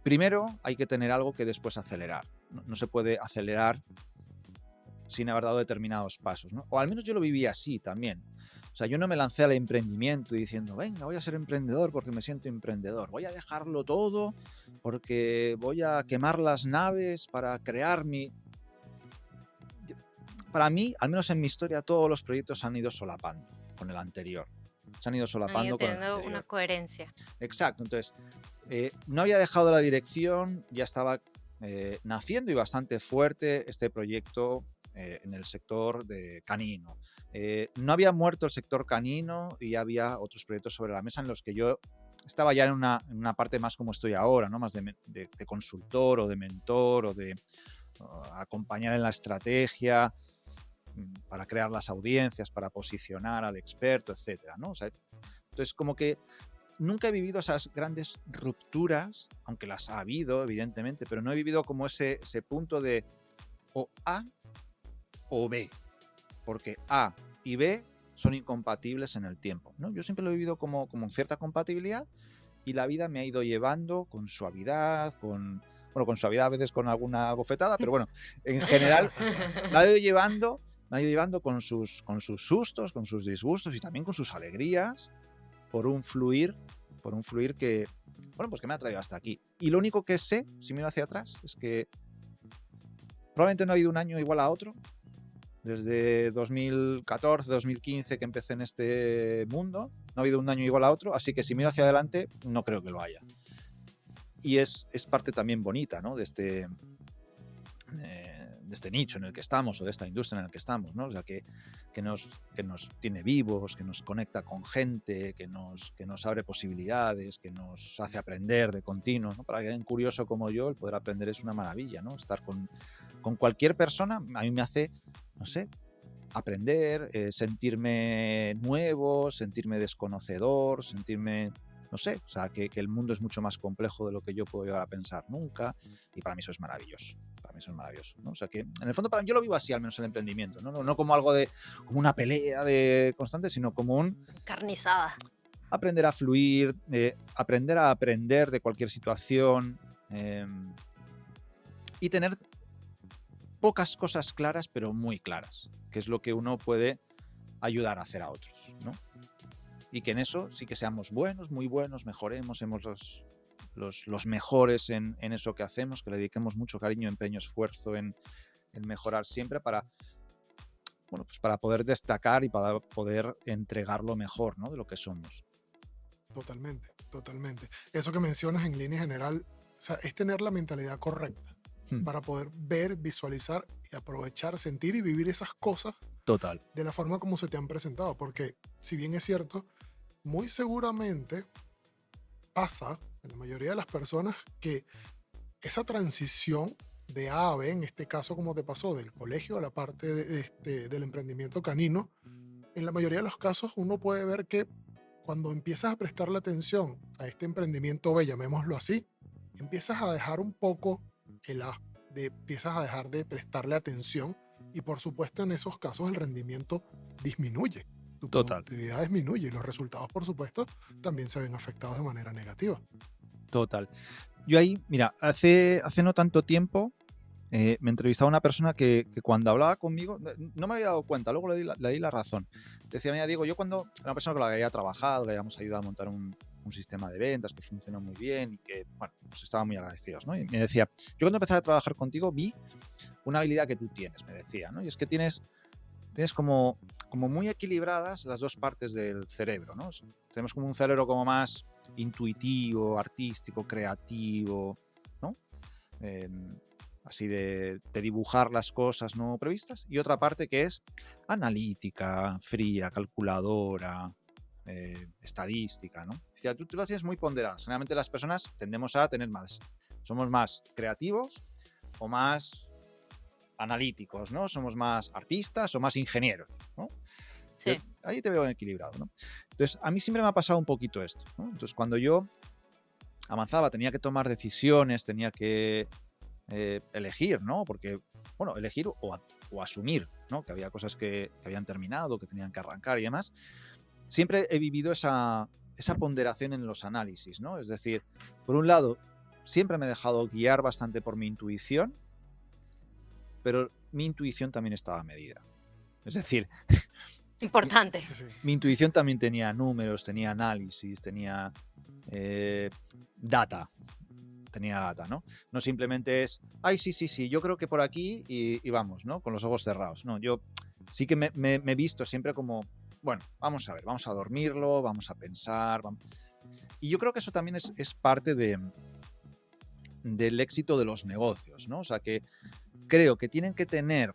primero hay que tener algo que después acelerar. No se puede acelerar sin haber dado determinados pasos, ¿no? O al menos yo lo viví así también. O sea, yo no me lancé al emprendimiento diciendo, venga, voy a ser emprendedor porque me siento emprendedor. Voy a dejarlo todo porque voy a quemar las naves para crear mi... Para mí, al menos en mi historia, todos los proyectos han ido solapando con el anterior. Se han ido solapando con el teniendo anterior. una coherencia. Exacto. Entonces, no había dejado la dirección, ya estaba naciendo y bastante fuerte este proyecto en el sector de canino. No había muerto el sector canino y había otros proyectos sobre la mesa en los que yo estaba ya en una parte más como estoy ahora, ¿no? Más de consultor o de mentor o de acompañar en la estrategia para crear las audiencias, para posicionar al experto, etcétera, ¿no? O sea, entonces, como que nunca he vivido esas grandes rupturas, aunque las ha habido, evidentemente, pero no he vivido como ese punto de o A o B, porque A y B son incompatibles en el tiempo, ¿no? Yo siempre lo he vivido como cierta compatibilidad y la vida me ha ido llevando con suavidad, con suavidad a veces con alguna bofetada, pero bueno, en general me ha ido llevando con sus sustos, con sus disgustos y también con sus alegrías por un fluir que, bueno, pues que me ha traído hasta aquí. Y lo único que sé, si miro hacia atrás, es que probablemente no ha habido un año igual a otro. Desde 2014, 2015 que empecé en este mundo, no ha habido un año igual a otro, así que si miro hacia adelante, no creo que lo haya. Y es parte también bonita, ¿no? De este nicho en el que estamos o de esta industria en la que estamos, ¿no? O sea, que nos tiene vivos, que nos conecta con gente, que nos abre posibilidades, que nos hace aprender de continuo, ¿no? Para alguien curioso como yo, el poder aprender es una maravilla, ¿no? Estar con cualquier persona a mí me hace, no sé, aprender, sentirme nuevo, sentirme desconocedor, sentirme, no sé, o sea, que el mundo es mucho más complejo de lo que yo puedo llegar a pensar nunca, y para mí eso es maravilloso. Para mí eso es maravilloso, ¿no? O sea, que en el fondo yo lo vivo así, al menos el emprendimiento, ¿no? No como algo como una pelea de constante, sino como un Carnizada. aprender a fluir, aprender a aprender de cualquier situación, y tener pocas cosas claras, pero muy claras, que es lo que uno puede ayudar a hacer a otros, ¿no? Y que en eso sí que seamos buenos, muy buenos, mejoremos, seamos los mejores en eso que hacemos, que le dediquemos mucho cariño, empeño, esfuerzo en mejorar siempre para poder destacar y para poder entregar lo mejor, ¿no? De lo que somos. Totalmente, totalmente. Eso que mencionas en línea general, o sea, es tener la mentalidad correcta para poder ver, visualizar y aprovechar, sentir y vivir esas cosas Total. de la forma como se te han presentado. Porque si bien es cierto, muy seguramente pasa en la mayoría de las personas que esa transición de A a B, en este caso como te pasó, del colegio a la parte del emprendimiento canino, en la mayoría de los casos uno puede ver que cuando empiezas a prestarle atención a este emprendimiento B, llamémoslo así, empiezas a dejar un poco el A, empiezas a dejar de prestarle atención y por supuesto en esos casos el rendimiento disminuye. Tu Total. productividad disminuye y los resultados, por supuesto, también se ven afectados de manera negativa. Total. Yo ahí, mira, hace no tanto tiempo me entrevistaba una persona que cuando hablaba conmigo, no me había dado cuenta, luego le di la razón. Decía, mira, Diego, yo cuando una persona con la que había trabajado, le habíamos ayudado a montar un sistema de ventas que funcionó muy bien y que, bueno, pues estaban muy agradecidos, ¿no? Y me decía, yo cuando empecé a trabajar contigo vi una habilidad que tú tienes, me decía, ¿no? Y es que tienes como muy equilibradas las dos partes del cerebro, ¿no? Tenemos como un cerebro como más intuitivo, artístico, creativo, ¿no? Así de dibujar las cosas no previstas, y otra parte que es analítica, fría, calculadora, estadística, ¿no? O sea, tú lo tienes muy ponderadas. Generalmente las personas tendemos a tener más, somos más creativos o más analíticos, ¿no? Somos más artistas o más ingenieros, ¿no? Sí. Ahí te veo equilibrado, ¿no? Entonces, a mí siempre me ha pasado un poquito esto, ¿no? Entonces, cuando yo avanzaba, tenía que tomar decisiones, tenía que elegir, ¿no? Porque, bueno, elegir o asumir, ¿no? Que había cosas que habían terminado, que tenían que arrancar y demás. Siempre he vivido esa ponderación en los análisis, ¿no? Es decir, por un lado, siempre me he dejado guiar bastante por mi intuición, pero mi intuición también estaba medida. Es decir, Importante. Sí. mi intuición también tenía números, tenía análisis, tenía data. Tenía data, ¿no? No simplemente es, ay, sí, yo creo que por aquí y vamos, ¿no? Con los ojos cerrados. No, yo sí que me he visto siempre como, bueno, vamos a ver, vamos a dormirlo, vamos a pensar. Y yo creo que eso también es parte del éxito de los negocios, ¿no? O sea, que creo que tienen que tener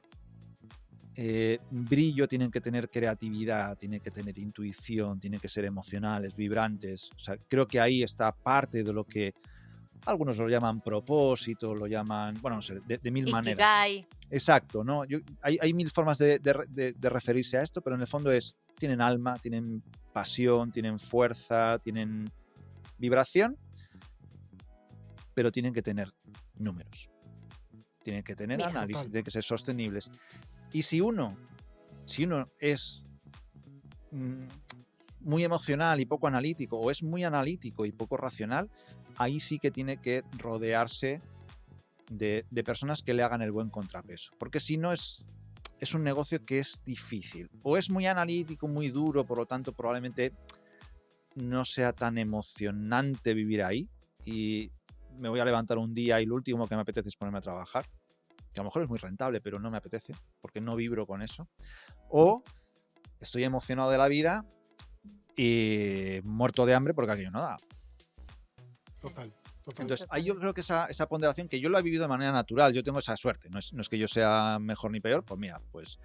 brillo, tienen que tener creatividad, tienen que tener intuición, tienen que ser emocionales, vibrantes. O sea, creo que ahí está parte de lo que algunos lo llaman propósito, lo llaman, bueno, no sé, de mil maneras. Ikigai. Exacto, ¿no? Hay mil formas de referirse a esto, pero en el fondo tienen alma, tienen pasión, tienen fuerza, tienen vibración, pero tienen que tener números. Tienen que tener Bien. análisis, Total. tienen que ser sostenibles. Y si uno es muy emocional y poco analítico, o es muy analítico y poco racional, ahí sí que tiene que rodearse de personas que le hagan el buen contrapeso. Porque si no es un negocio que es difícil. O es muy analítico, muy duro, por lo tanto probablemente no sea tan emocionante vivir ahí. Y me voy a levantar un día y lo último que me apetece es ponerme a trabajar. Que a lo mejor es muy rentable, pero no me apetece, porque no vibro con eso. O estoy emocionado de la vida y muerto de hambre porque aquello no da. Total. Entonces, ahí yo creo que esa ponderación, que yo lo he vivido de manera natural, yo tengo esa suerte, no es que yo sea mejor ni peor, pues mira, pues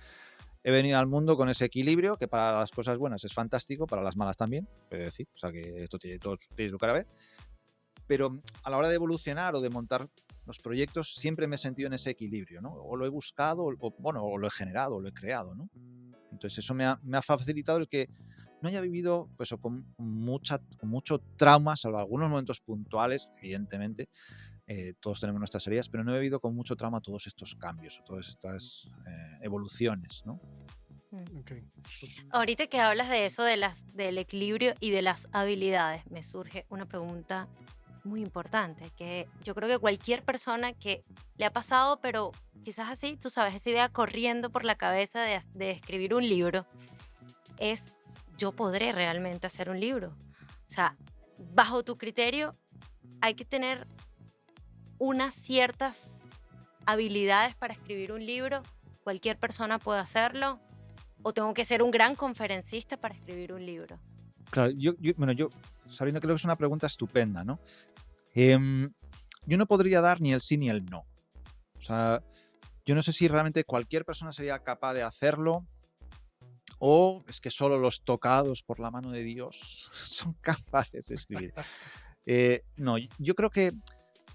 he venido al mundo con ese equilibrio, que para las cosas buenas es fantástico, para las malas también, puedo decir, o sea que esto tiene su cara B, pero a la hora de evolucionar o de montar los proyectos siempre me he sentido en ese equilibrio, ¿no? O lo he buscado, o lo he generado, o lo he creado, ¿no? Entonces eso me ha facilitado el que no haya vivido pues, con mucho trauma, salvo algunos momentos puntuales, evidentemente, todos tenemos nuestras heridas, pero no he vivido con mucho trauma todos estos cambios o todas estas evoluciones, ¿no? Okay. Ahorita que hablas de eso, del equilibrio y de las habilidades, me surge una pregunta muy importante, que yo creo que cualquier persona que le ha pasado, pero quizás así, tú sabes, esa idea corriendo por la cabeza de escribir un libro, es, yo podré realmente hacer un libro. O sea, bajo tu criterio, hay que tener unas ciertas habilidades para escribir un libro. Cualquier persona puede hacerlo. ¿O tengo que ser un gran conferencista para escribir un libro? Claro, yo Sabrina, creo que es una pregunta estupenda, ¿no? Yo no podría dar ni el sí ni el no. O sea, yo no sé si realmente cualquier persona sería capaz de hacerlo o es que solo los tocados por la mano de Dios son capaces de escribir. No, yo creo que,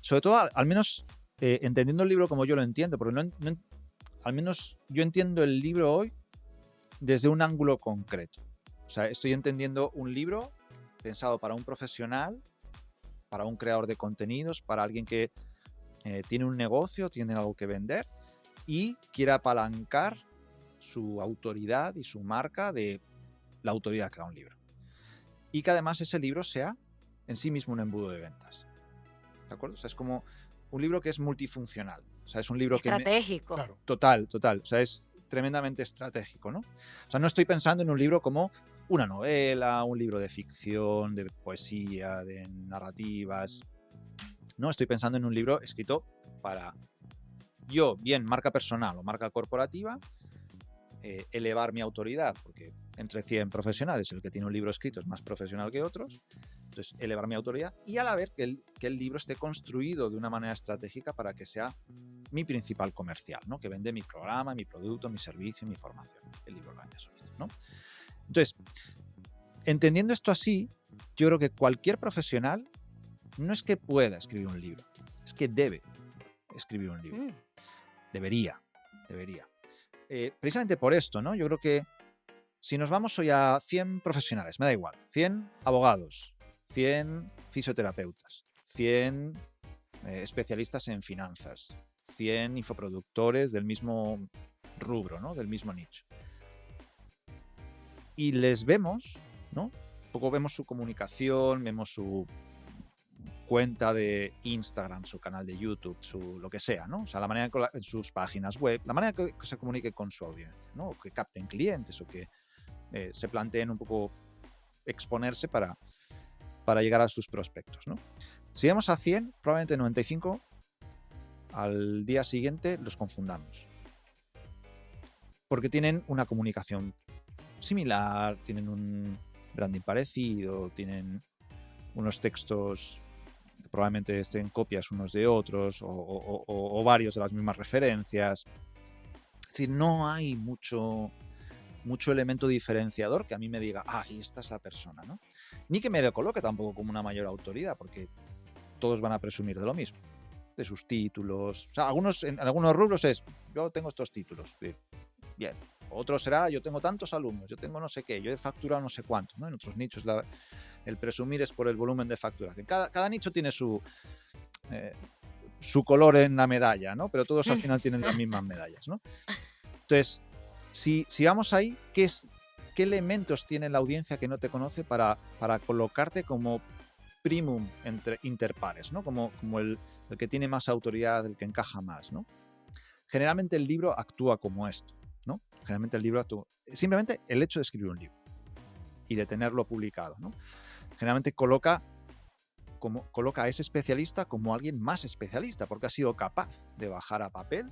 sobre todo, al menos entendiendo el libro como yo lo entiendo, porque al menos yo entiendo el libro hoy desde un ángulo concreto. O sea, estoy entendiendo un libro pensado para un profesional, para un creador de contenidos, para alguien que tiene un negocio, tiene algo que vender y quiere apalancar su autoridad y su marca de la autoridad que da un libro. Y que además ese libro sea en sí mismo un embudo de ventas. ¿De acuerdo? O sea, es como un libro que es multifuncional. O sea, es un libro estratégico. Claro. Total. O sea, es tremendamente estratégico, ¿no? O sea, no estoy pensando en un libro como una novela, un libro de ficción, de poesía, de narrativas. No, estoy pensando en un libro escrito para yo, bien marca personal o marca corporativa, elevar mi autoridad, porque entre 100 profesionales el que tiene un libro escrito es más profesional que otros, entonces elevar mi autoridad y a la vez que el libro esté construido de una manera estratégica para que sea mi principal comercial, ¿no? Que vende mi programa, mi producto, mi servicio, mi formación. El libro lo hace solito, ¿no? Entonces, entendiendo esto así, yo creo que cualquier profesional no es que pueda escribir un libro, es que debe escribir un libro. Debería. Precisamente por esto, ¿no? Yo creo que Si nos vamos hoy a 100 profesionales, me da igual, 100 abogados, 100 fisioterapeutas, 100 especialistas en finanzas, 100 infoproductores del mismo rubro, ¿no? Del mismo nicho. Y les vemos, ¿no? Un poco vemos su comunicación, vemos su cuenta de Instagram, su canal de YouTube, su lo que sea, ¿no? O sea, la manera en sus páginas web, la manera que se comunique con su audiencia, ¿no? O que capten clientes o que se planteen un poco exponerse para llegar a sus prospectos, ¿no? Si vamos a 100, probablemente 95 al día siguiente los confundamos. Porque tienen una comunicación similar, tienen un branding parecido, tienen unos textos que probablemente estén copias unos de otros o varios de las mismas referencias. Es decir, no hay mucho elemento diferenciador que a mí me diga, ahí esta es la persona, ¿no? Ni que me lo coloque tampoco como una mayor autoridad, porque todos van a presumir de lo mismo, de sus títulos. O sea, en algunos rubros es, yo tengo estos títulos, bien. Otro será, yo tengo tantos alumnos, yo tengo no sé qué, yo he facturado no sé cuánto, ¿no? En otros nichos el presumir es por el volumen de facturación. Cada nicho tiene su color en la medalla, ¿no? Pero todos al final tienen las mismas medallas, ¿no? Entonces, si vamos ahí, ¿qué elementos tiene la audiencia que no te conoce para colocarte como primum interpares, ¿no? Como el que tiene más autoridad, el que encaja más, ¿no? Generalmente el libro actúa como esto, ¿no? Generalmente el libro actúa... Simplemente el hecho de escribir un libro y de tenerlo publicado, ¿no? Generalmente coloca a ese especialista como alguien más especialista, porque ha sido capaz de bajar a papel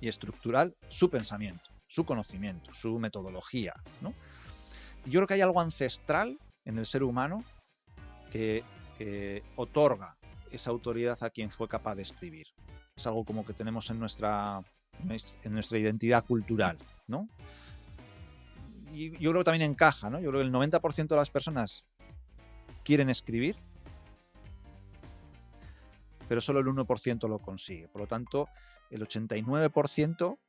y estructurar su pensamiento, su conocimiento, su metodología, ¿no? Y yo creo que hay algo ancestral en el ser humano que otorga esa autoridad a quien fue capaz de escribir. Es algo como que tenemos en nuestra identidad cultural, ¿no? Y yo creo que también encaja, ¿no? Yo creo que el 90% de las personas quieren escribir, pero solo el 1% lo consigue. Por lo tanto, el 89%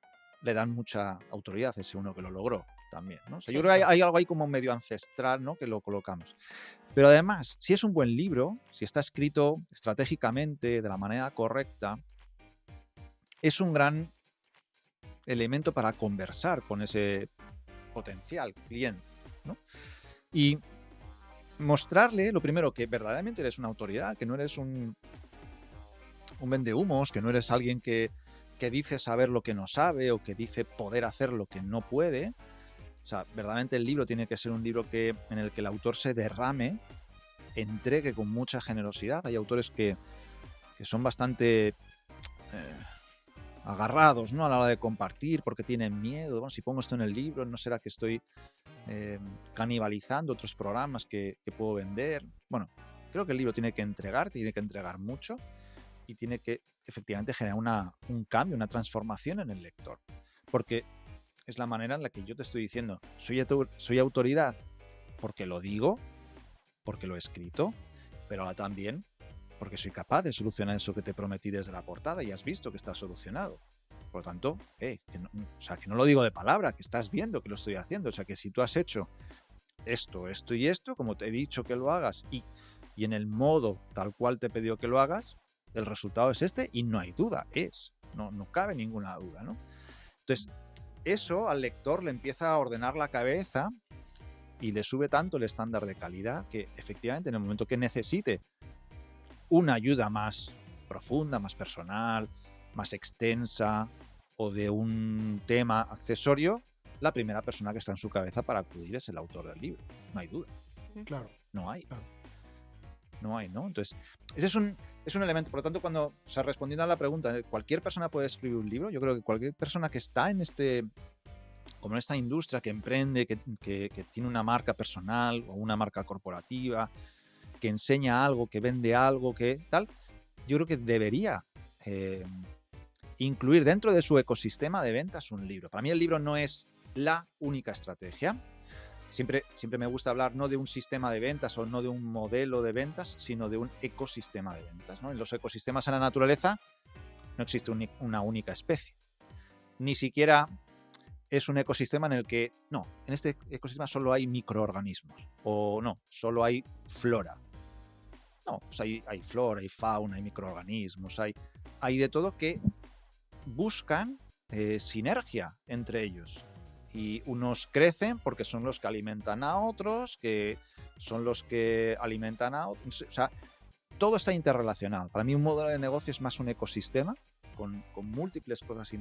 le dan mucha autoridad a ese uno que lo logró también, ¿no? O sea, sí, yo creo que hay algo ahí como medio ancestral, ¿no? Que lo colocamos. Pero además, si es un buen libro, si está escrito estratégicamente, de la manera correcta, es un gran elemento para conversar con ese potencial cliente, ¿no? Y mostrarle, lo primero, que verdaderamente eres una autoridad, que no eres un vendehumos, que no eres alguien que dice saber lo que no sabe o que dice poder hacer lo que no puede. O sea, verdaderamente el libro tiene que ser un libro en el que el autor se derrame, entregue con mucha generosidad. Hay autores que son bastante agarrados, ¿no? A la hora de compartir porque tienen miedo. Bueno, si pongo esto en el libro, ¿no será que estoy canibalizando otros programas que puedo vender? Bueno, creo que el libro tiene que entregar mucho y tiene que efectivamente generar un cambio, una transformación en el lector. Porque es la manera en la que yo te estoy diciendo, soy autoridad porque lo digo, porque lo he escrito, pero ahora también porque soy capaz de solucionar eso que te prometí desde la portada y has visto que está solucionado. Por lo tanto, que no lo digo de palabra, que estás viendo que lo estoy haciendo. O sea, que si tú has hecho esto y esto, como te he dicho que lo hagas y en el modo tal cual te he pedido que lo hagas, el resultado es este y no hay duda, no cabe ninguna duda, ¿no? Entonces, eso al lector le empieza a ordenar la cabeza y le sube tanto el estándar de calidad que efectivamente en el momento que necesite una ayuda más profunda, más personal, más extensa o de un tema accesorio, la primera persona que está en su cabeza para acudir es el autor del libro, no hay duda. Claro. No hay. Claro. No hay, ¿no? Entonces, ese es un elemento. Por lo tanto, respondiendo a la pregunta, ¿cualquier persona puede escribir un libro? Yo creo que cualquier persona que está en esta industria, que emprende, que tiene una marca personal o una marca corporativa, que enseña algo, que vende algo, que tal, yo creo que debería incluir dentro de su ecosistema de ventas un libro. Para mí el libro no es la única estrategia. Siempre me gusta hablar no de un sistema de ventas o no de un modelo de ventas, sino de un ecosistema de ventas, ¿no? En los ecosistemas en la naturaleza no existe una única especie. Ni siquiera es un ecosistema en el que, no, en este ecosistema solo hay microorganismos, o no, solo hay flora. No, pues hay flora, hay fauna, hay microorganismos, hay de todo que buscan sinergia entre ellos. Y unos crecen porque son los que alimentan a otros, que son los que alimentan a otros. O sea, todo está interrelacionado. Para mí un modelo de negocio es más un ecosistema con múltiples cosas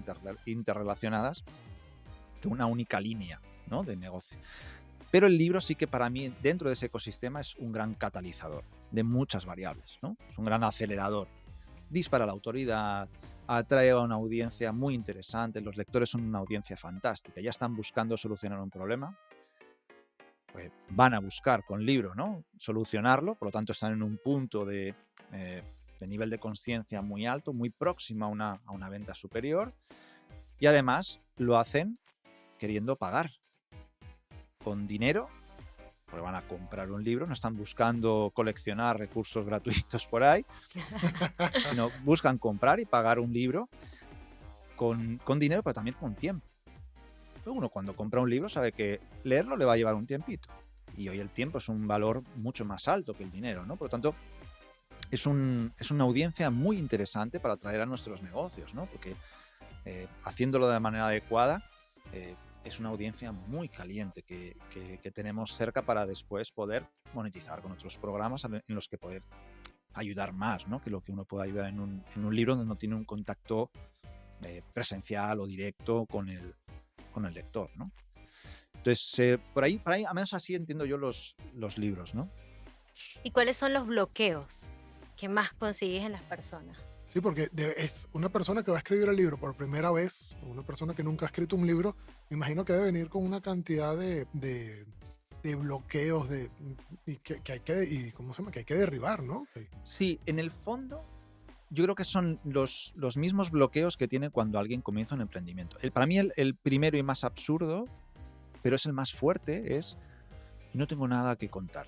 interrelacionadas que una única línea, ¿no?, de negocio. Pero el libro sí que para mí, dentro de ese ecosistema, es un gran catalizador de muchas variables, ¿no? Es un gran acelerador. Dispara la autoridad, atrae a una audiencia muy interesante, los lectores son una audiencia fantástica, ya están buscando solucionar un problema, pues van a buscar con libro, ¿no?, solucionarlo, por lo tanto están en un punto de nivel de conciencia muy alto, muy próximo a una venta superior, y además lo hacen queriendo pagar con dinero, porque van a comprar un libro, no están buscando coleccionar recursos gratuitos por ahí, sino buscan comprar y pagar un libro con dinero, pero también con tiempo. Uno cuando compra un libro sabe que leerlo le va a llevar un tiempito, y hoy el tiempo es un valor mucho más alto que el dinero, ¿no? Por lo tanto, es una audiencia muy interesante para atraer a nuestros negocios, ¿no? Porque haciéndolo de manera adecuada, es una audiencia muy caliente que tenemos cerca para después poder monetizar con otros programas en los que poder ayudar más, ¿no?, que lo que uno puede ayudar en un libro donde no tiene un contacto presencial o directo con el lector, ¿no? Entonces, por ahí, a menos así entiendo yo los libros, ¿no? ¿Y cuáles son los bloqueos que más consigues en las personas? Sí, porque es una persona que va a escribir el libro por primera vez, una persona que nunca ha escrito un libro, me imagino que debe venir con una cantidad de bloqueos y que hay que, ¿cómo se llama?, que hay que derribar, ¿no? Sí, en el fondo, yo creo que son los mismos bloqueos que tiene cuando alguien comienza un emprendimiento. Para mí el primero y más absurdo, pero es el más fuerte, es no tengo nada que contar.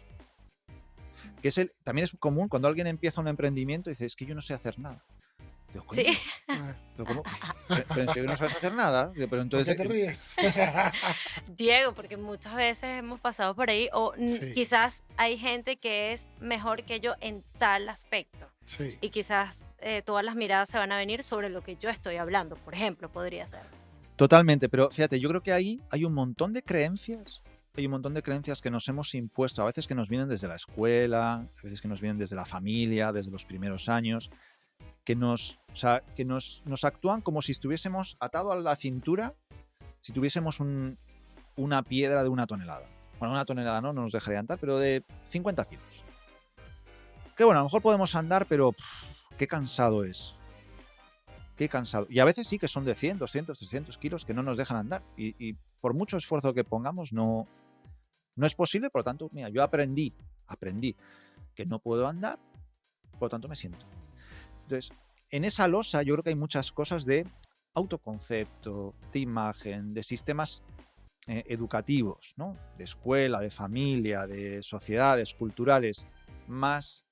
Que también es común cuando alguien empieza un emprendimiento y dice, es que yo no sé hacer nada. Digo, Sí. ¿pero cómo? Pero en serio no sabes hacer nada. Digo, pero ¿Por entonces, qué te ríes? Diego, porque muchas veces hemos pasado por ahí, o Sí. quizás hay gente que es mejor que yo en tal aspecto. Sí. Y quizás todas las miradas se van a venir sobre lo que yo estoy hablando, por ejemplo, podría ser. totalmente, pero fíjate, yo creo que ahí hay un montón de creencias. Hay un montón de creencias que nos hemos impuesto, a veces que nos vienen desde la escuela, a veces que nos vienen desde la familia, desde los primeros años, que nos actúan como si estuviésemos atado a la cintura, si tuviésemos una piedra de 1 tonelada. Bueno, 1 tonelada no nos dejaría andar, pero de 50 kilos. Que bueno, a lo mejor podemos andar, pero qué cansado es. Qué cansado. Y a veces sí que son de 100, 200, 300 kilos que no nos dejan andar. Y por mucho esfuerzo que pongamos, no es posible. Por lo tanto, mira, yo aprendí que no puedo andar, por lo tanto me siento. Entonces, en esa losa yo creo que hay muchas cosas de autoconcepto, de imagen, de sistemas educativos, ¿no?, de escuela, de familia, de sociedades culturales, más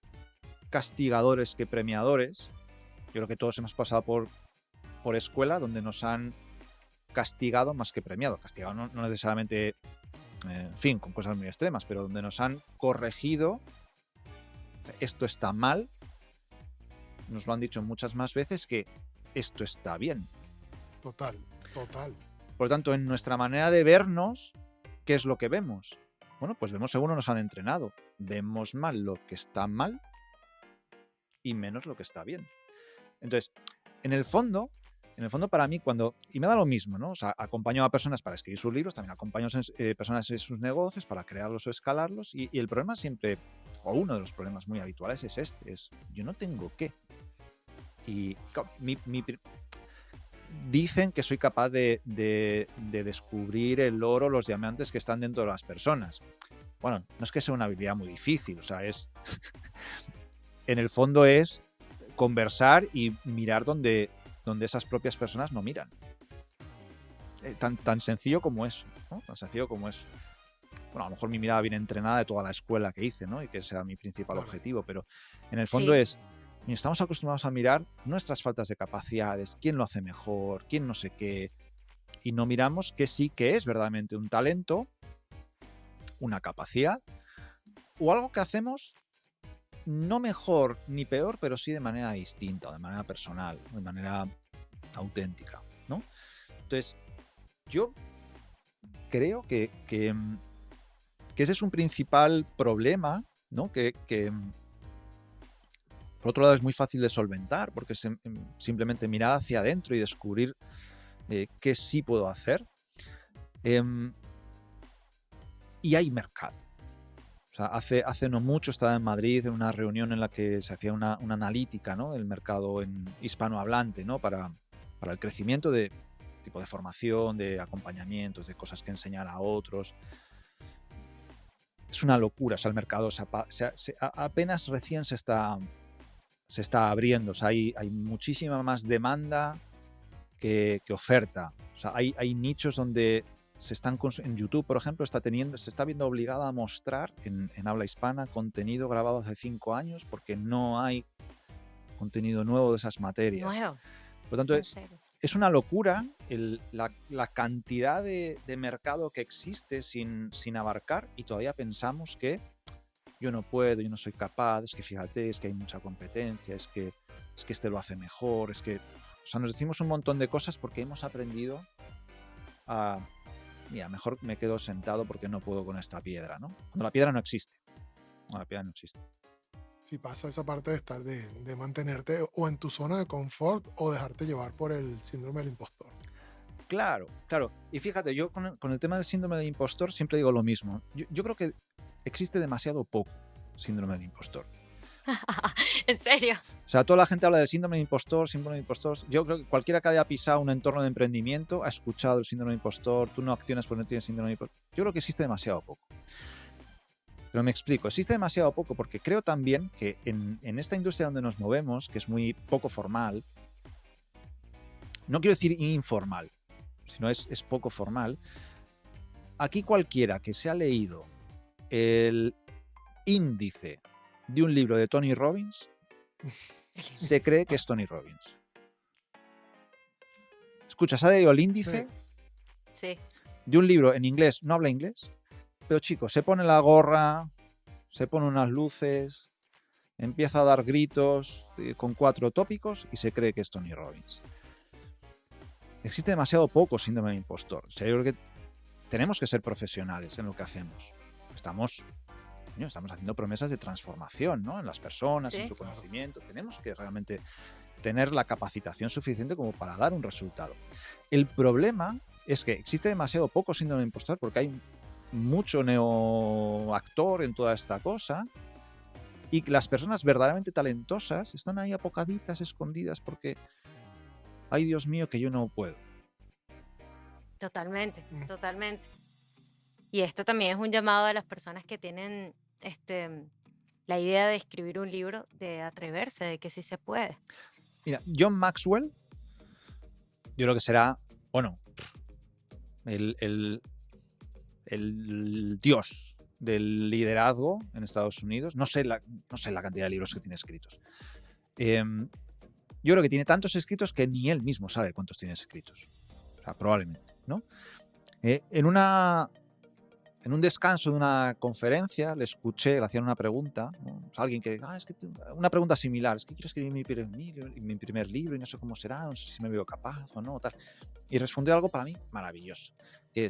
castigadores que premiadores. Yo creo que todos hemos pasado por escuela donde nos han castigado más que premiado. Castigado no necesariamente, en fin, con cosas muy extremas, pero donde nos han corregido, esto está mal, nos lo han dicho muchas más veces que esto está bien. Total. Por lo tanto, en nuestra manera de vernos, ¿qué es lo que vemos? Bueno, pues vemos según nos han entrenado. Vemos mal lo que está mal y menos lo que está bien. Entonces, en el fondo para mí, y me da lo mismo, ¿no? O sea, acompaño a personas para escribir sus libros, también acompaño a personas en sus negocios para crearlos o escalarlos, y el problema siempre, o uno de los problemas muy habituales es yo no tengo qué. Y dicen que soy capaz de descubrir el oro, los diamantes que están dentro de las personas. Bueno, no es que sea una habilidad muy difícil, o sea, en el fondo es conversar y mirar donde esas propias personas no miran. Tan sencillo como eso, ¿no? Tan sencillo como eso. Bueno, a lo mejor mi mirada viene entrenada de toda la escuela que hice, ¿no?, y que ese era mi principal objetivo, pero en el fondo Sí. estamos acostumbrados a mirar nuestras faltas de capacidades, quién lo hace mejor, quién no sé qué, y no miramos que sí que es verdaderamente un talento, una capacidad o algo que hacemos no mejor ni peor, pero sí de manera distinta, o de manera personal, de manera auténtica, ¿no? Entonces, yo creo que ese es un principal problema, ¿no? Que por otro lado es muy fácil de solventar, porque es simplemente mirar hacia adentro y descubrir qué sí puedo hacer. Y hay mercado. O sea, hace no mucho estaba en Madrid en una reunión en la que se hacía una analítica, ¿no? Del mercado hispanohablante, ¿no? Para el crecimiento de tipo de formación, de acompañamientos, de cosas que enseñar a otros. Es una locura. O sea, el mercado apenas recién se está abriendo. O sea, hay muchísima más demanda que oferta. O sea, hay nichos donde en YouTube, por ejemplo, se está viendo obligada a mostrar en habla hispana contenido grabado hace 5 años porque no hay contenido nuevo de esas materias. Nuevo. Por lo tanto, es una locura la cantidad de mercado que existe sin abarcar, y todavía pensamos que yo no puedo, yo no soy capaz, es que fíjate, es que hay mucha competencia, es que este lo hace mejor, o sea, nos decimos un montón de cosas porque hemos aprendido a, mira, mejor me quedo sentado porque no puedo con esta piedra, ¿no? Cuando la piedra no existe. Sí, pasa esa parte de estar, de mantenerte o en tu zona de confort o dejarte llevar por el síndrome del impostor. Claro. Y fíjate, yo con el tema del síndrome del impostor siempre digo lo mismo. Yo creo que existe demasiado poco síndrome del impostor. ¿En serio? O sea, toda la gente habla del síndrome del impostor. Yo creo que cualquiera que haya pisado un entorno de emprendimiento ha escuchado el síndrome del impostor. Tú no accionas porque no tienes síndrome del impostor. Yo creo que existe demasiado poco. Pero me explico, existe demasiado poco porque creo también que en esta industria donde nos movemos, que es muy poco formal, no quiero decir informal, sino es poco formal, aquí cualquiera que se ha leído el índice de un libro de Tony Robbins se cree que es Tony Robbins. Escucha, ¿se ha leído el índice? Sí. De un libro en inglés, no habla inglés, pero chicos, se pone la gorra, se pone unas luces, empieza a dar gritos con 4 tópicos y se cree que es Tony Robbins. Existe demasiado poco síndrome del impostor. O sea, yo creo que tenemos que ser profesionales en lo que hacemos. Estamos haciendo promesas de transformación, ¿no? En las personas, en su conocimiento. Tenemos que realmente tener la capacitación suficiente como para dar un resultado. El problema es que existe demasiado poco síndrome del impostor porque hay mucho neoactor en toda esta cosa, y las personas verdaderamente talentosas están ahí apocaditas, escondidas, porque ay, Dios mío, que yo no puedo. Totalmente. Y esto también es un llamado a las personas que tienen la idea de escribir un libro, de atreverse, de que sí se puede. Mira, John Maxwell, yo creo que será, bueno, el dios del liderazgo en Estados Unidos. No sé la cantidad de libros que tiene escritos. Yo creo que tiene tantos escritos que ni él mismo sabe cuántos tiene escritos. O sea, probablemente, ¿no? En un descanso de una conferencia le hacían una pregunta, ¿no? O sea, alguien que, una pregunta similar, es que quiero escribir mi primer libro y no sé cómo será, no sé si me veo capaz o no, tal. Y respondió algo para mí maravilloso, que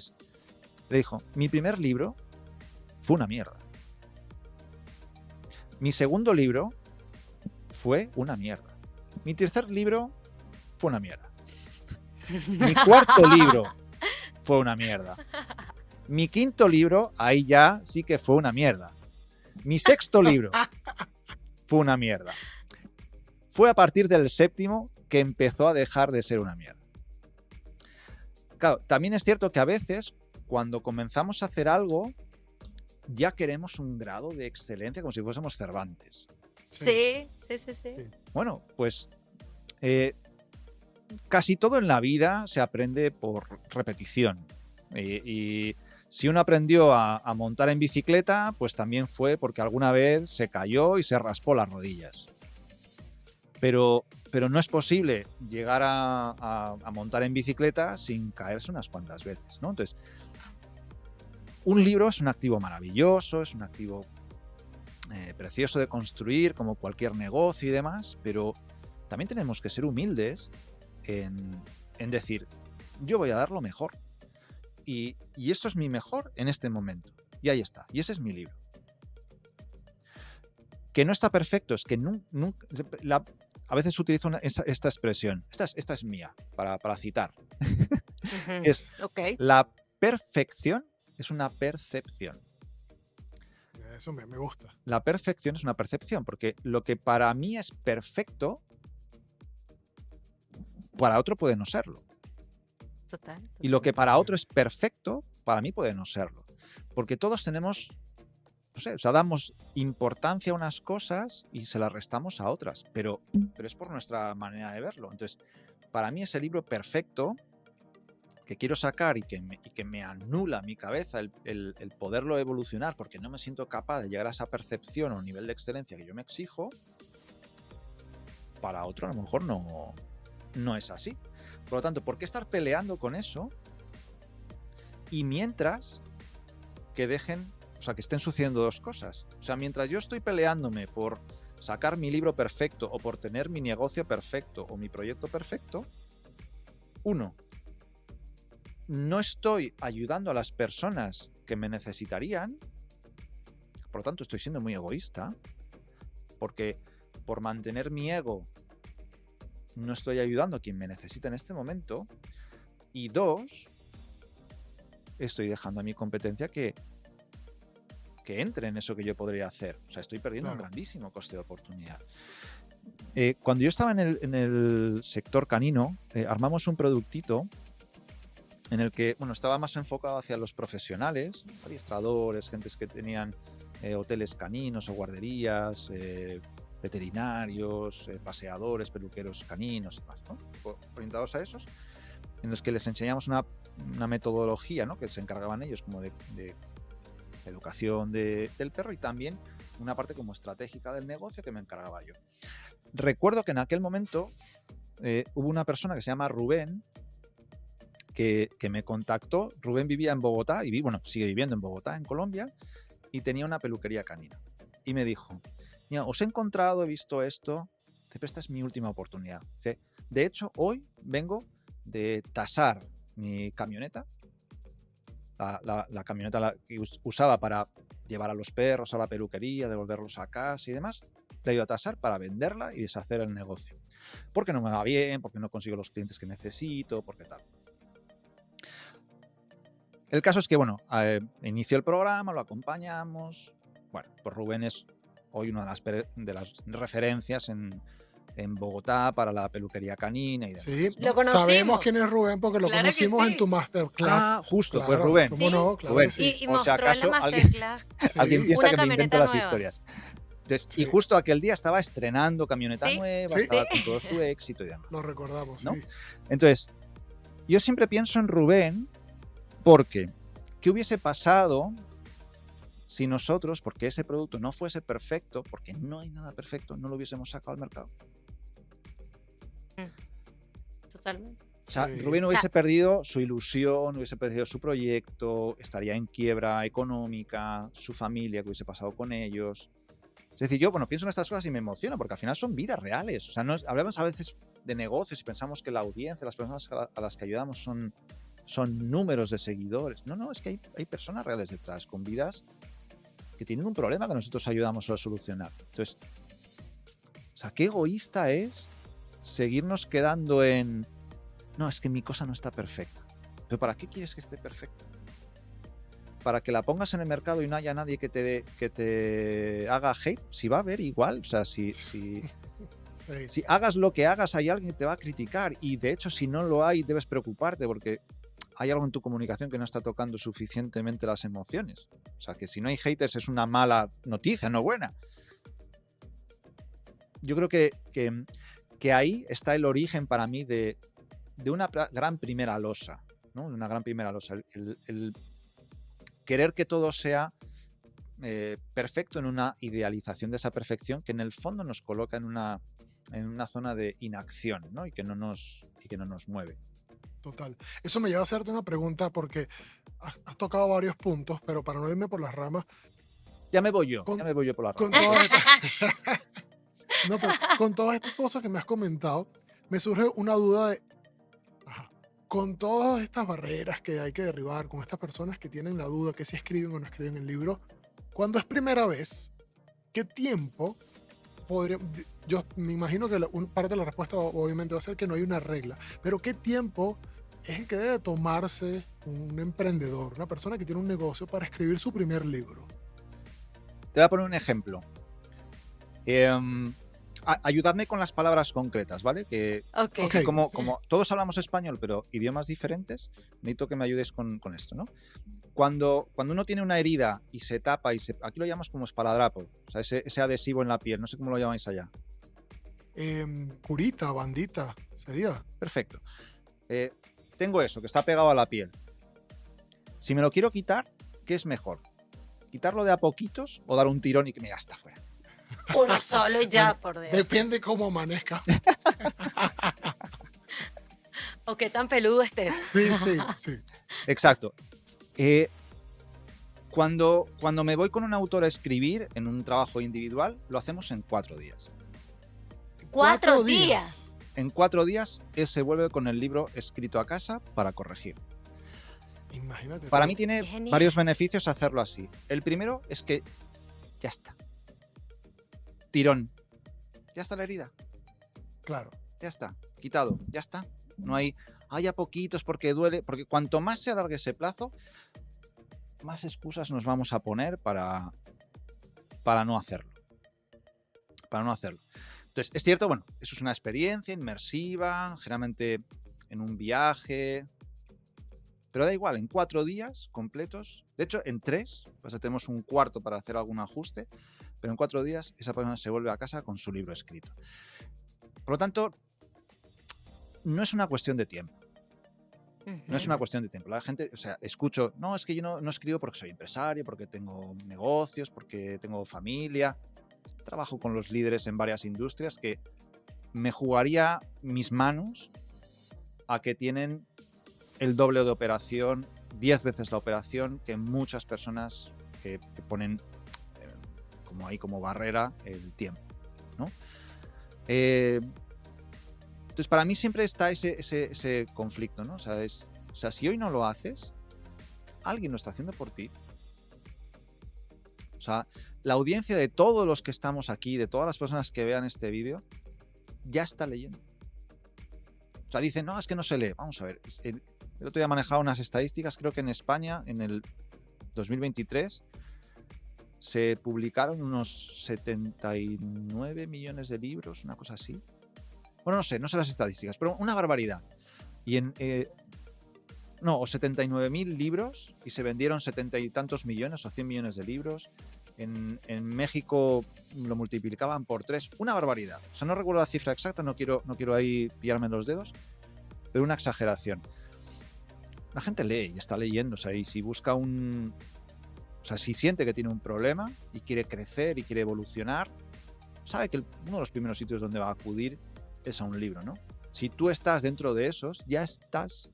le dijo, mi primer libro fue una mierda. Mi segundo libro fue una mierda. Mi tercer libro fue una mierda. Mi cuarto libro fue una mierda. Mi quinto libro, ahí ya sí que fue una mierda. Mi sexto libro fue una mierda. Fue a partir del séptimo que empezó a dejar de ser una mierda. Claro, también es cierto que a veces, cuando comenzamos a hacer algo, ya queremos un grado de excelencia como si fuésemos Cervantes. Sí. Bueno, pues casi todo en la vida se aprende por repetición. Y si uno aprendió a montar en bicicleta, pues también fue porque alguna vez se cayó y se raspó las rodillas. Pero no es posible llegar a montar en bicicleta sin caerse unas cuantas veces, ¿no? Entonces, un libro es un activo maravilloso, es un activo precioso de construir, como cualquier negocio y demás, pero también tenemos que ser humildes en decir, yo voy a dar lo mejor. Y esto es mi mejor en este momento. Y ahí está. Y ese es mi libro. Que no está perfecto, es que nunca, a veces utilizo esta expresión. Esta es mía, para citar. Es Ok. la perfección es una percepción. Eso me gusta. La perfección es una percepción, porque lo que para mí es perfecto, para otro puede no serlo. Total. Y lo que para otro es perfecto, para mí puede no serlo. Porque todos tenemos, no sé, o sea, damos importancia a unas cosas y se las restamos a otras, pero es por nuestra manera de verlo. Entonces, para mí ese libro perfecto que quiero sacar y que me anula mi cabeza el poderlo evolucionar porque no me siento capaz de llegar a esa percepción o nivel de excelencia que yo me exijo, para otro a lo mejor no es así. Por lo tanto, ¿por qué estar peleando con eso? Y mientras que que estén sucediendo dos cosas. O sea, mientras yo estoy peleándome por sacar mi libro perfecto o por tener mi negocio perfecto o mi proyecto perfecto, uno, no estoy ayudando a las personas que me necesitarían, por lo tanto estoy siendo muy egoísta, porque por mantener mi ego no estoy ayudando a quien me necesita en este momento. Y dos, estoy dejando a mi competencia que entre en eso que yo podría hacer. O sea, estoy perdiendo un grandísimo coste de oportunidad. Cuando yo estaba en el sector canino, armamos un productito en el que, bueno, estaba más enfocado hacia los profesionales, adiestradores, gentes que tenían hoteles caninos o guarderías, veterinarios, paseadores, peluqueros caninos y demás, ¿no? Orientados a esos, en los que les enseñamos una metodología, ¿no? Que se encargaban ellos como de educación del perro y también una parte como estratégica del negocio que me encargaba yo. Recuerdo que en aquel momento hubo una persona que se llama Rubén que me contactó. Rubén vivía en Bogotá y sigue viviendo en Bogotá, en Colombia, y tenía una peluquería canina. Y me dijo, mira, os he encontrado, he visto esto, pero esta es mi última oportunidad. De hecho, hoy vengo de tasar mi camioneta, la camioneta que usaba para llevar a los perros a la peluquería, devolverlos a casa y demás, la he ido a tasar para venderla y deshacer el negocio. Porque no me va bien, porque no consigo los clientes que necesito, porque tal. El caso es que, inició el programa, lo acompañamos. Bueno, pues Rubén es hoy una de las referencias en Bogotá para la peluquería canina y demás. Sí, ¿no? Lo conocimos. Sabemos quién es Rubén porque lo Claro conocimos sí. en tu masterclass. Justo, claro, pues Rubén. ¿Cómo no? Claro Rubén. que sí. Y O mostró sea, ¿acaso en la masterclass alguien piensa una que me invento camioneta las nueva. historias? Entonces, Sí. Y justo aquel día estaba estrenando camioneta nueva, Sí. estaba con todo su éxito y demás. Lo recordamos, ¿no? sí. Entonces, yo siempre pienso en Rubén porque ¿qué hubiese pasado si nosotros, porque ese producto no fuese perfecto, porque no hay nada perfecto, no lo hubiésemos sacado al mercado? Totalmente. O sea, Sí. Rubén hubiese perdido su ilusión, hubiese perdido su proyecto, estaría en quiebra económica, su familia, que hubiese pasado con ellos. Es decir, yo pienso en estas cosas y me emociono, porque al final son vidas reales. O sea, hablamos a veces de negocios y pensamos que la audiencia, las personas a las que ayudamos son números de seguidores. No, es que hay personas reales detrás, con vidas que tienen un problema que nosotros ayudamos a solucionar. Entonces, o sea, qué egoísta es seguirnos quedando en no, es que mi cosa no está perfecta. ¿Pero para qué quieres que esté perfecta? ¿Para que la pongas en el mercado y no haya nadie que te haga hate? Si va a haber igual, o sea, si hagas lo que hagas, hay alguien que te va a criticar. Y de hecho, si no lo hay, debes preocuparte porque hay algo en tu comunicación que no está tocando suficientemente las emociones. O sea, que si no hay haters es una mala noticia, no buena. Yo creo que ahí está el origen para mí de una gran primera losa, ¿no? Una gran primera losa. El querer que todo sea perfecto en una idealización de esa perfección que en el fondo nos coloca en una en una zona de inacción, ¿no? Y que no nos mueve. Total. Eso me lleva a hacerte una pregunta porque has tocado varios puntos, pero para no irme por las ramas, Ya me voy yo con, por la con rama. todas estas, no, pero con todas estas cosas que me has comentado, me surge una duda de, ajá, con todas estas barreras que hay que derribar, con estas personas que tienen la duda que si escriben o no escriben el libro, cuando es primera vez, ¿qué tiempo podría? Yo me imagino que parte de la respuesta obviamente va a ser que no hay una regla, pero ¿qué tiempo es el que debe tomarse un emprendedor, una persona que tiene un negocio para escribir su primer libro? Te voy a poner un ejemplo. Ayudadme con las palabras concretas, ¿vale? Que Ok. como todos hablamos español, pero idiomas diferentes, necesito que me ayudes con esto, ¿no? Cuando uno tiene una herida y se tapa, aquí lo llamamos como esparadrapo, o sea, ese adhesivo en la piel, no sé cómo lo llamáis allá. Curita, bandita, sería. Perfecto. Tengo eso, que está pegado a la piel. Si me lo quiero quitar, ¿qué es mejor? ¿Quitarlo de a poquitos o dar un tirón y que ya está fuera? Uno solo y ya, por Dios. Depende cómo amanezca. O qué tan peludo estés. Sí. Exacto. Cuando me voy con un autor a escribir en un trabajo individual, lo hacemos en 4 días. 4 días. En 4 días él se vuelve con el libro escrito a casa para corregir. Imagínate. Para tú. mí tiene Genial. varios beneficios hacerlo así. El primero es que ya está. Tirón. Ya está la herida. Claro. Ya está. Quitado. Ya está. No hay a poquitos porque duele. Porque cuanto más se alargue ese plazo, más excusas nos vamos a poner para no hacerlo. Para no hacerlo. Entonces, es cierto, bueno, eso es una experiencia inmersiva, generalmente en un viaje, pero da igual, en 4 días completos, de hecho, en 3, pues tenemos un cuarto para hacer algún ajuste, pero en 4 días esa persona se vuelve a casa con su libro escrito. Por lo tanto, no es una cuestión de tiempo. No es una cuestión de tiempo. La gente, o sea, escucho, no, es que yo no escribo porque soy empresario, porque tengo negocios, porque tengo familia. Trabajo con los líderes en varias industrias que me jugaría mis manos a que tienen el doble de operación, 10 veces la operación que muchas personas que ponen como ahí como barrera el tiempo, ¿no? Entonces para mí siempre está ese conflicto, ¿no? O sea, si hoy no lo haces, alguien lo está haciendo por ti. O sea, la audiencia de todos los que estamos aquí, de todas las personas que vean este vídeo, ya está leyendo. O sea, dicen, no, es que no se lee. Vamos a ver. El otro día manejaba unas estadísticas, creo que en España, en el 2023, se publicaron unos 79 millones de libros, una cosa así. Bueno, no sé las estadísticas, pero una barbaridad. Y o 79.000 libros y se vendieron 70 y tantos millones o 100 millones de libros. En México lo multiplicaban por 3. Una barbaridad. O sea, no recuerdo la cifra exacta, no quiero ahí pillarme los dedos, pero una exageración. La gente lee y está leyendo. O sea, y si busca o sea, si siente que tiene un problema y quiere crecer y quiere evolucionar, sabe que uno de los primeros sitios donde va a acudir es a un libro, ¿no? Si tú estás dentro de esos, ya estás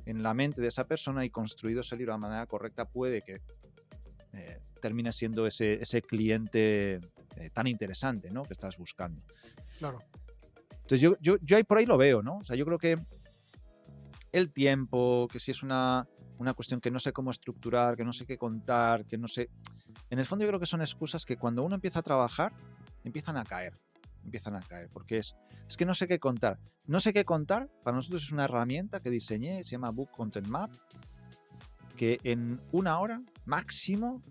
en la mente de esa persona y construido ese libro de manera correcta, puede que termine siendo ese cliente tan interesante, ¿no? Que estás buscando. Claro. Entonces yo ahí por ahí lo veo, ¿no? O sea, yo creo que el tiempo, que si es una cuestión que no sé cómo estructurar, que no sé qué contar, que no sé... En el fondo yo creo que son excusas que cuando uno empieza a trabajar, empiezan a caer, porque es que no sé qué contar. No sé qué contar, para nosotros es una herramienta que diseñé, se llama Book Content Map, que en 1 hora máximo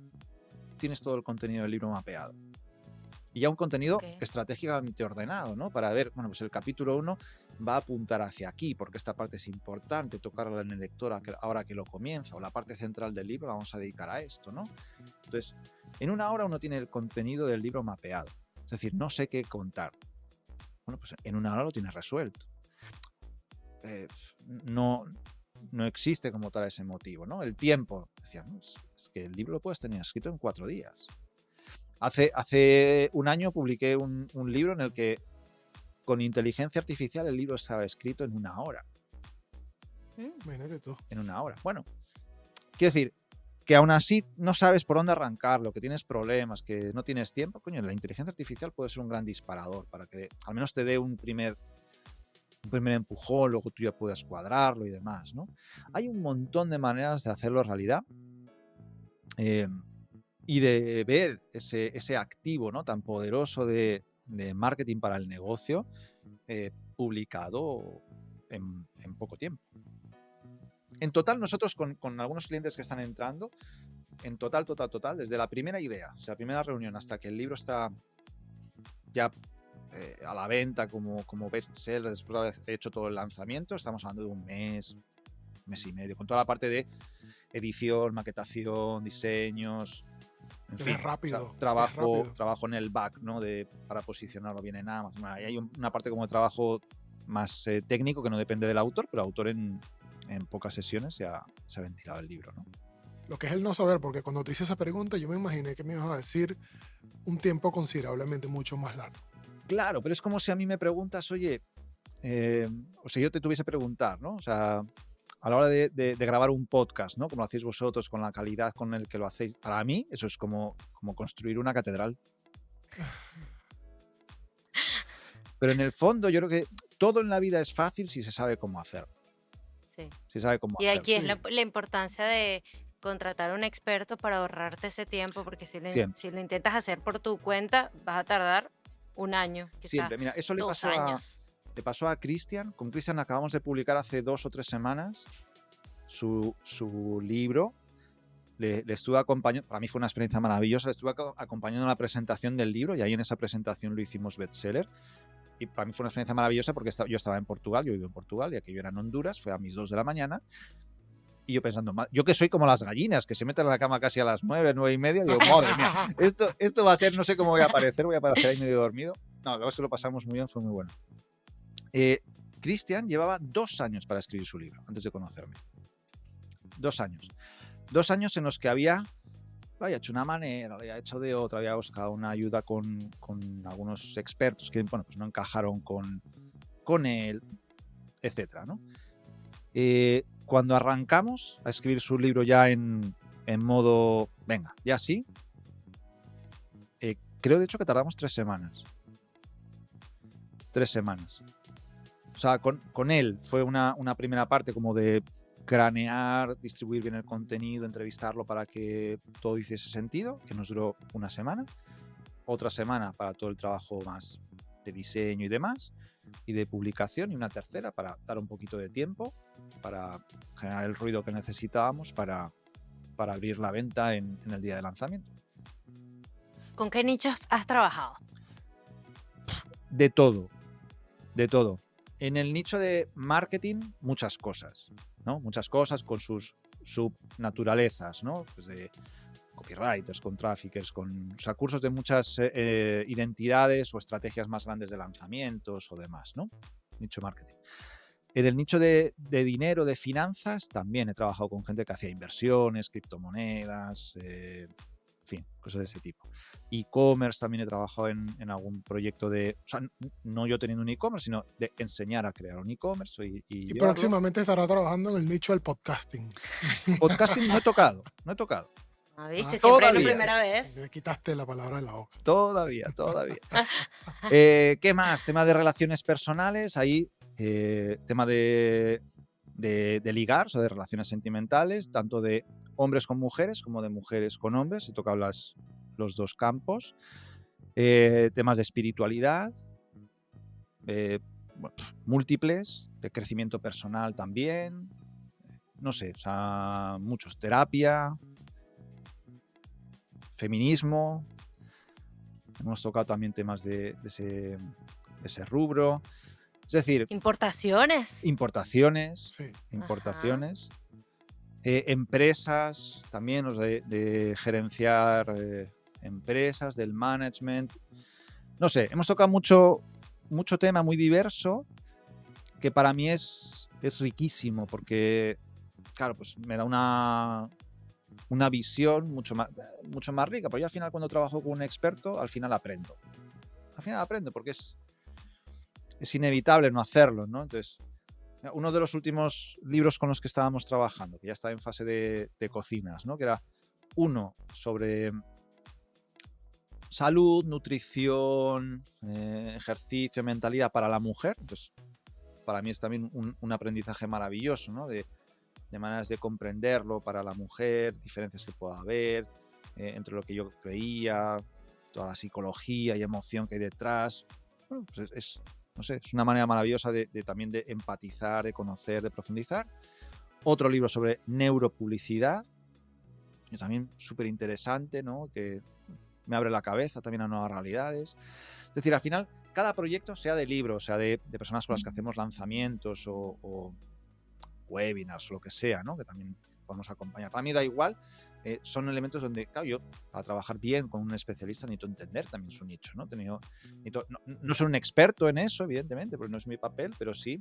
tienes todo el contenido del libro mapeado. Y ya un contenido estratégicamente ordenado, ¿no? Para ver, bueno, pues el capítulo 1 va a apuntar hacia aquí, porque esta parte es importante, tocarla en el lector ahora que lo comienza, o la parte central del libro la vamos a dedicar a esto, ¿no? Entonces, en 1 hora uno tiene el contenido del libro mapeado. Es decir, no sé qué contar. Bueno, pues en 1 hora lo tienes resuelto. No existe como tal ese motivo, ¿no? El tiempo. Decían, es que el libro lo puedes tener escrito en 4 días. Hace 1 año publiqué un libro en el que con inteligencia artificial el libro estaba escrito en 1 hora. Imagínate tú. En 1 hora. Bueno, quiero decir que aún así no sabes por dónde arrancarlo, que tienes problemas, que no tienes tiempo. Coño, la inteligencia artificial puede ser un gran disparador para que al menos te dé un primer empujón, luego tú ya puedas cuadrarlo y demás, ¿no? Hay un montón de maneras de hacerlo realidad y de ver ese activo, ¿no?, tan poderoso de marketing para el negocio publicado en poco tiempo. En total, nosotros con algunos clientes que están entrando, en total, desde la primera idea, o sea, la primera reunión hasta que el libro está ya a la venta como bestseller después de haber hecho todo el lanzamiento, estamos hablando de un mes y medio, con toda la parte de edición, maquetación, diseños, en fin, Es rápido. trabajo en el back, ¿no?, para posicionarlo bien en Amazon. Hay una parte como de trabajo más técnico que no depende del autor, pero el autor en pocas sesiones se ha ventilado el libro, ¿no? Lo que es el no saber, porque cuando te hice esa pregunta yo me imaginé que me ibas a decir un tiempo considerablemente mucho más largo. Claro, pero es como si a mí me preguntas, oye, o sea, yo te tuviese que preguntar, ¿no? O sea, a la hora de grabar un podcast, ¿no?, como lo hacéis vosotros, con la calidad con el que lo hacéis, para mí eso es como construir una catedral. Pero en el fondo yo creo que todo en la vida es fácil si se sabe cómo hacerlo. Sí. Si sabe cómo Y hacerlo. aquí es Sí. la importancia de contratar a un experto para ahorrarte ese tiempo, porque si Siempre. lo intentas hacer por tu cuenta, vas a tardar 1 año, quizás Siempre. Mira, eso le 2 años. pasó a Cristian. Con Cristian acabamos de publicar hace 2 o 3 semanas su libro. Le estuve acompañando, para mí fue una experiencia maravillosa, le estuve acompañando en la presentación del libro y ahí en esa presentación lo hicimos bestseller. Y para mí fue una experiencia maravillosa porque yo estaba en Portugal, yo vivo en Portugal y aquello era en Honduras, fue a mis 2 de la mañana. Y yo pensando, yo que soy como las gallinas, que se meten a la cama casi a las 9, 9:30, digo, madre mía, esto va a ser, no sé cómo voy a aparecer ahí medio dormido. No, la verdad es que lo pasamos muy bien, fue muy bueno. Cristian llevaba 2 años para escribir su libro, antes de conocerme. 2 años. 2 años en los que lo había hecho de una manera, lo había hecho de otra, había buscado una ayuda con algunos expertos que, bueno, pues no encajaron con él, etcétera, ¿no? Cuando arrancamos a escribir su libro ya en modo, venga, ya sí, creo de hecho que tardamos 3 semanas. 3 semanas. O sea, con él fue una primera parte como de cranear, distribuir bien el contenido, entrevistarlo para que todo hiciese sentido, que nos duró 1 semana. Otra semana para todo el trabajo más de diseño y demás, y de publicación, y una tercera para dar un poquito de tiempo para generar el ruido que necesitábamos para abrir la venta en el día de lanzamiento. ¿Con qué nichos has trabajado? De todo. En el nicho de marketing, muchas cosas, ¿no? Muchas cosas con sus subnaturalezas, ¿no? Pues de copywriters, con traffickers, o sea, cursos de muchas identidades o estrategias más grandes de lanzamientos o demás, ¿no? Nicho marketing. En el nicho de dinero, de finanzas, también he trabajado con gente que hacía inversiones, criptomonedas, en fin, cosas de ese tipo. E-commerce también he trabajado en algún proyecto o sea, no yo teniendo un e-commerce, sino de enseñar a crear un e-commerce y llevarlo. Próximamente estará trabajando en el nicho del podcasting. Podcasting no he tocado. ¿Ah, viste? Siempre es Todavía. la primera vez. Me quitaste la palabra de la boca. Todavía. ¿Qué más? Tema de relaciones personales, ahí tema de ligar, o sea, de relaciones sentimentales, tanto de hombres con mujeres como de mujeres con hombres, he tocado los 2 campos. Temas de espiritualidad, múltiples, de crecimiento personal también, no sé, o sea, muchos, terapia, feminismo, hemos tocado también temas de ese rubro, es decir, Importaciones. Sí. Empresas también, los de gerenciar empresas, del management, no sé, hemos tocado mucho tema muy diverso que para mí es riquísimo porque, claro, pues me da una visión mucho más rica, porque yo al final cuando trabajo con un experto, al final aprendo porque es inevitable no hacerlo, ¿no? Entonces, uno de los últimos libros con los que estábamos trabajando, que ya está en fase de cocinas, ¿no? Que era uno sobre salud, nutrición, ejercicio, mentalidad para la mujer. Entonces, para mí es también un aprendizaje maravilloso, ¿no? De maneras de comprenderlo para la mujer, diferencias que pueda haber entre lo que yo creía, toda la psicología y emoción que hay detrás. Bueno, pues no sé, es una manera maravillosa también de empatizar, de conocer, de profundizar. Otro libro sobre neuropublicidad, también súper interesante, ¿no? Que me abre la cabeza también a nuevas realidades. Es decir, al final, cada proyecto, sea de libros, sea de personas con las que hacemos lanzamientos o webinars o lo que sea, ¿no? Que también podemos acompañar. Para mí da igual, son elementos donde, claro, yo para trabajar bien con un especialista necesito entender también su nicho, ¿no? No soy un experto en eso, evidentemente, porque no es mi papel, pero sí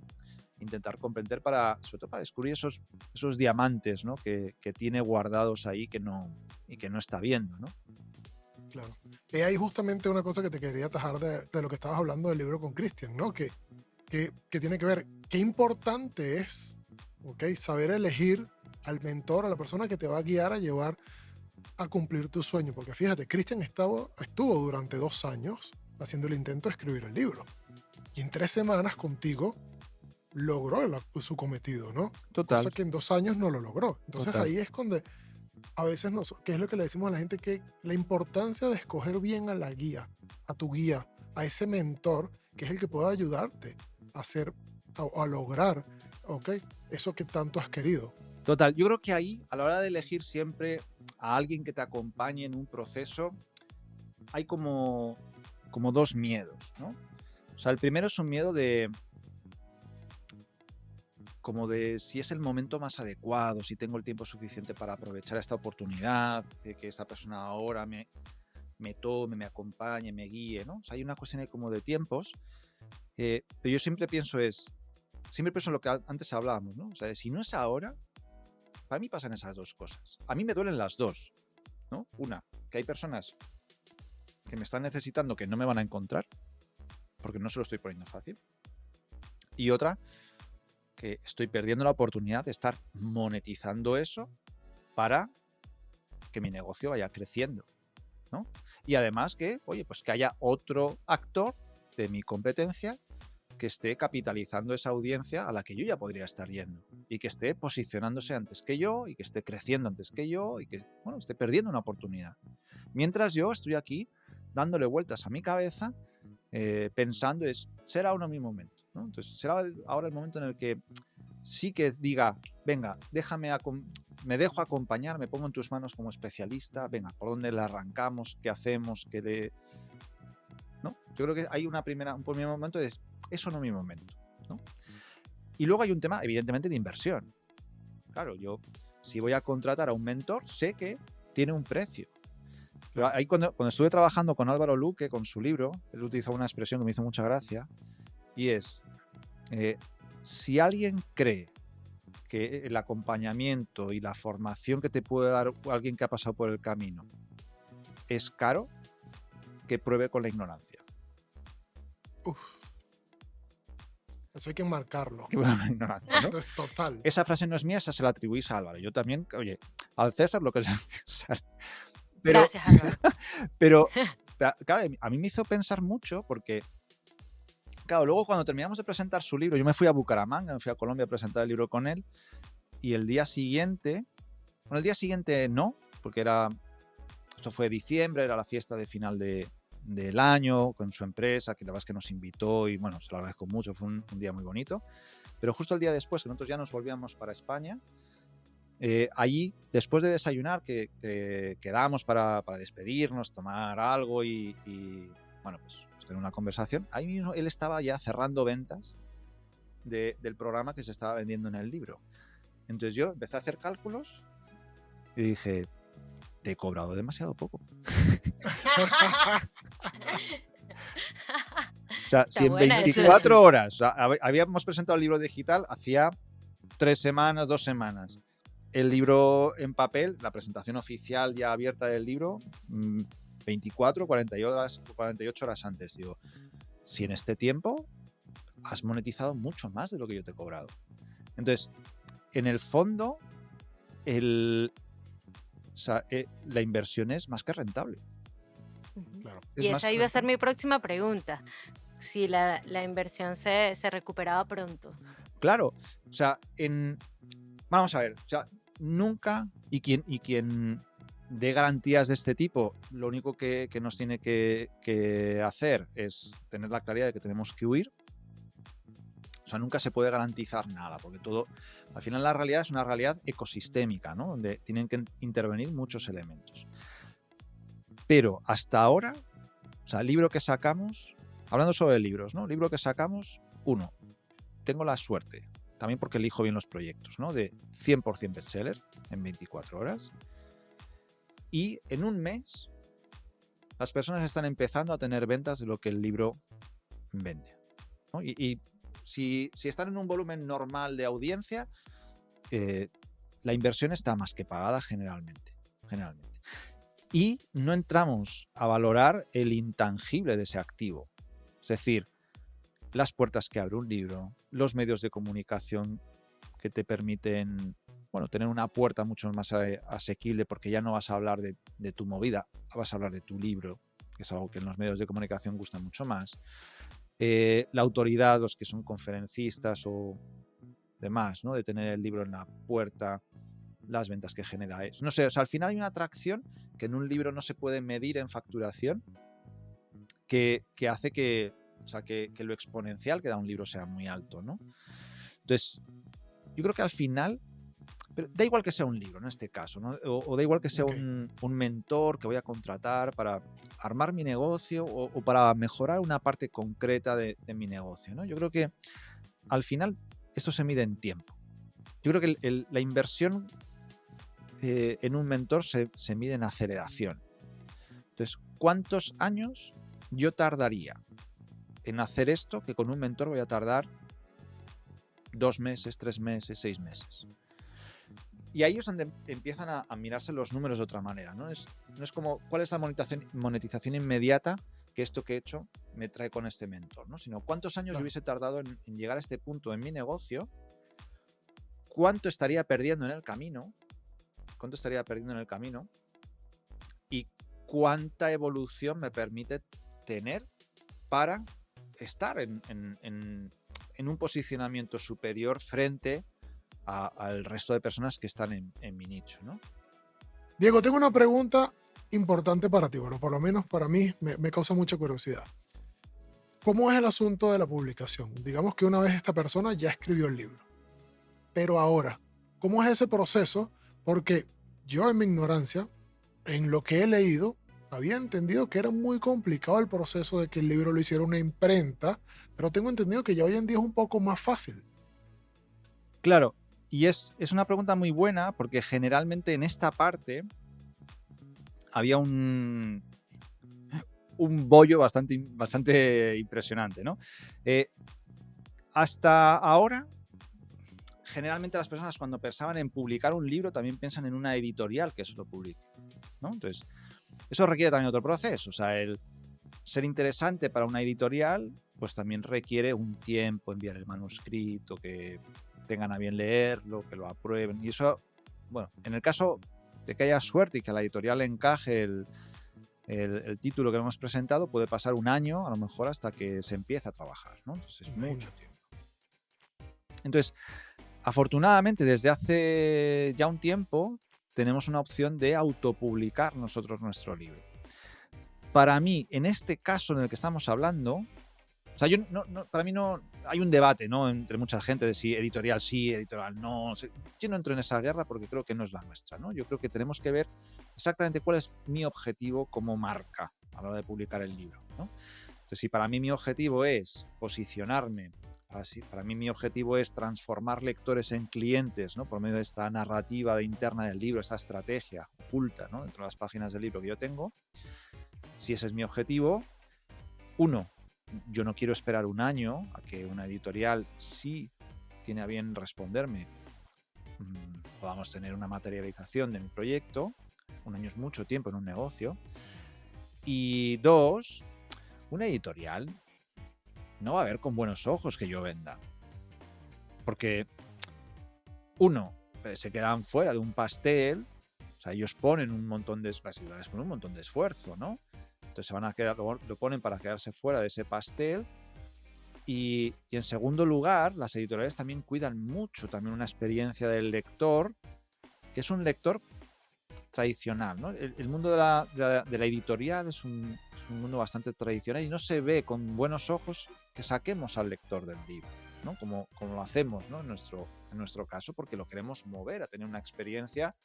intentar comprender sobre todo para descubrir esos diamantes, ¿no? Que tiene guardados ahí que no está viendo, ¿no? Claro. Y hay justamente una cosa que te quería atajar de lo que estabas hablando del libro con Christian, ¿no? Que tiene que ver, qué importante es, ¿ok? Saber elegir al mentor, a la persona que te va a guiar a llevar a cumplir tu sueño. Porque fíjate, Christian estuvo durante 2 años haciendo el intento de escribir el libro. Y en 3 semanas contigo logró su cometido, ¿no? Total. Cosa que en 2 años no lo logró. Entonces Total. ahí es donde a veces ¿qué es lo que le decimos a la gente? Que la importancia de escoger bien a la guía, a tu guía, a ese mentor, que es el que pueda ayudarte a hacer, a lograr, ¿ok? Eso que tanto has querido. Total, yo creo que ahí, a la hora de elegir siempre a alguien que te acompañe en un proceso, hay como 2 miedos, ¿no? O sea, el primero es un miedo de si es el momento más adecuado, si tengo el tiempo suficiente para aprovechar esta oportunidad, que esta persona ahora me tome, me acompañe, me guíe, ¿no? O sea, hay una cuestión ahí como de tiempos, pero yo siempre pienso en lo que antes hablábamos, ¿no? O sea, si no es ahora, para mí pasan esas 2 cosas. A mí me duelen las 2, ¿no? Una, que hay personas que me están necesitando que no me van a encontrar, porque no se lo estoy poniendo fácil. Y otra, que estoy perdiendo la oportunidad de estar monetizando eso para que mi negocio vaya creciendo, ¿no? Y además que haya otro actor de mi competencia que esté capitalizando esa audiencia a la que yo ya podría estar yendo y que esté posicionándose antes que yo y que esté creciendo antes que yo y que, esté perdiendo una oportunidad. Mientras yo estoy aquí dándole vueltas a mi cabeza pensando será ahora mi momento, ¿no? Entonces será ahora el momento en el que sí que diga, venga, me dejo acompañar, me pongo en tus manos como especialista, venga, ¿por dónde le arrancamos? ¿Qué hacemos? ¿No? Yo creo que hay un primer momento de eso no es mi momento, ¿no? Y luego hay un tema, evidentemente, de inversión. Claro, yo si voy a contratar a un mentor, sé que tiene un precio. Pero ahí cuando estuve trabajando con Álvaro Luque, con su libro, él utilizó una expresión que me hizo mucha gracia, y es, si alguien cree que el acompañamiento y la formación que te puede dar alguien que ha pasado por el camino es caro, que pruebe con la ignorancia. Uf. Eso hay que marcarlo. Que pruebe con la ignorancia, ¿no? Es total. Esa frase no es mía, esa se la atribuís a Álvaro. Yo también, oye, al César lo que es el César. Pero, gracias, Álvaro. Pero, claro, a mí me hizo pensar mucho porque, claro, luego cuando terminamos de presentar su libro, yo me fui a Bucaramanga, me fui a Colombia a presentar el libro con él, y el día siguiente no, porque esto fue diciembre, era la fiesta de final del año con su empresa, que la verdad es que nos invitó y bueno, se lo agradezco mucho, fue un día muy bonito, pero justo el día después, que nosotros ya nos volvíamos para España, allí, después de desayunar, que quedamos para despedirnos, tomar algo y bueno, pues tener una conversación, ahí mismo él estaba ya cerrando ventas del programa que se estaba vendiendo en el libro. Entonces yo empecé a hacer cálculos y dije, te he cobrado demasiado poco. O sea, si en 24 horas, o sea, habíamos presentado el libro digital hacía 3 semanas, 2 semanas. El libro en papel, la presentación oficial ya abierta del libro, 24, 48 horas antes. Digo, si en este tiempo has monetizado mucho más de lo que yo te he cobrado. Entonces, en el fondo, la inversión es más que rentable. Claro. Y esa iba a ser mi próxima pregunta, si la inversión se recuperaba pronto. Claro, o sea, vamos a ver, o sea, nunca, y quien dé garantías de este tipo, lo único que nos tiene que hacer es tener la claridad de que tenemos que huir. O sea, nunca se puede garantizar nada, porque todo, al final la realidad es una realidad ecosistémica, ¿no? Donde tienen que intervenir muchos elementos. Pero hasta ahora, o sea, el libro que sacamos, hablando sobre libros, ¿no? El libro que sacamos, tengo la suerte, también porque elijo bien los proyectos, ¿no? De 100% bestseller en 24 horas. Y en un mes, las personas están empezando a tener ventas de lo que el libro vende, ¿no? Y si están en un volumen normal de audiencia, la inversión está más que pagada generalmente. Y no entramos a valorar el intangible de ese activo. Es decir, las puertas que abre un libro, los medios de comunicación que te permiten, bueno, tener una puerta mucho más asequible, porque ya no vas a hablar de tu movida, vas a hablar de tu libro, que es algo que en los medios de comunicación gusta mucho más. La autoridad, los que son conferencistas o demás, ¿no? De tener el libro en la puerta, las ventas que genera eso. No sé, o sea, al final hay una atracción que en un libro no se puede medir en facturación, que hace que lo exponencial que da un libro sea muy alto, ¿no? Entonces, yo creo que al final, pero da igual que sea un libro en este caso, ¿no? O da igual que sea un mentor que voy a contratar para armar mi negocio o para mejorar una parte concreta de mi negocio, ¿no? Yo creo que al final esto se mide en tiempo. Yo creo que la inversión en un mentor se mide en aceleración. Entonces, ¿cuántos años yo tardaría en hacer esto que con un mentor voy a tardar 2 meses, 3 meses, 6 meses? Y ahí es donde empiezan a mirarse los números de otra manera, ¿no? No es como, ¿cuál es la monetización inmediata que esto que he hecho me trae con este mentor, ¿no? Sino, ¿cuántos años yo hubiese tardado en llegar a este punto en mi negocio? ¿Cuánto estaría perdiendo en el camino? ¿Y cuánta evolución me permite tener para estar en un posicionamiento superior frente al resto de personas que están en mi nicho, ¿no? Diego, tengo una pregunta importante para ti, bueno, por lo menos para mí me causa mucha curiosidad. ¿Cómo es el asunto de la publicación? Digamos que una vez esta persona ya escribió el libro, pero ahora, ¿cómo es ese proceso? Porque yo en mi ignorancia, en lo que he leído, había entendido que era muy complicado el proceso de que el libro lo hiciera una imprenta, pero tengo entendido que ya hoy en día es un poco más fácil. Claro, y es una pregunta muy buena porque generalmente en esta parte había un bollo bastante impresionante, ¿no? Hasta ahora, generalmente las personas cuando pensaban en publicar un libro también piensan en una editorial que se lo publique, ¿no? Entonces, eso requiere también otro proceso. O sea, el ser interesante para una editorial, pues también requiere un tiempo, enviar el manuscrito, que tengan a bien leerlo, que lo aprueben. Y eso, bueno, en el caso de que haya suerte y que a la editorial le encaje el título que hemos presentado, puede pasar un año, a lo mejor, hasta que se empiece a trabajar, ¿no? Entonces es mucho tiempo. Entonces, afortunadamente, desde hace ya un tiempo, tenemos una opción de autopublicar nosotros nuestro libro. Para mí, en este caso en el que estamos hablando, o sea, para mí no hay un debate, ¿no? Entre mucha gente de si editorial sí, editorial no. Yo no entro en esa guerra porque creo que no es la nuestra, ¿no? Yo creo que tenemos que ver exactamente cuál es mi objetivo como marca a la hora de publicar el libro, ¿no? Entonces, si para mí mi objetivo es posicionarme, para mí mi objetivo es transformar lectores en clientes, ¿no? Por medio de esta narrativa interna del libro, esta estrategia oculta, ¿no? Dentro de las páginas del libro que yo tengo. Si ese es mi objetivo, yo no quiero esperar un año a que una editorial, si tiene a bien responderme, podamos tener una materialización de mi proyecto. Un año es mucho tiempo en un negocio. Y 2, una editorial no va a ver con buenos ojos que yo venda. Porque, uno, se quedan fuera de un pastel. O sea, ellos ponen un montón de, las editoriales ponen un montón de esfuerzo, ¿no? Entonces se van a quedar, lo ponen para quedarse fuera de ese pastel. Y en segundo lugar, las editoriales también cuidan mucho también una experiencia del lector, que es un lector tradicional, ¿no? El mundo de la editorial es un mundo bastante tradicional y no se ve con buenos ojos que saquemos al lector del libro, ¿no? Como lo hacemos, ¿no? En nuestro caso, porque lo queremos mover a tener una experiencia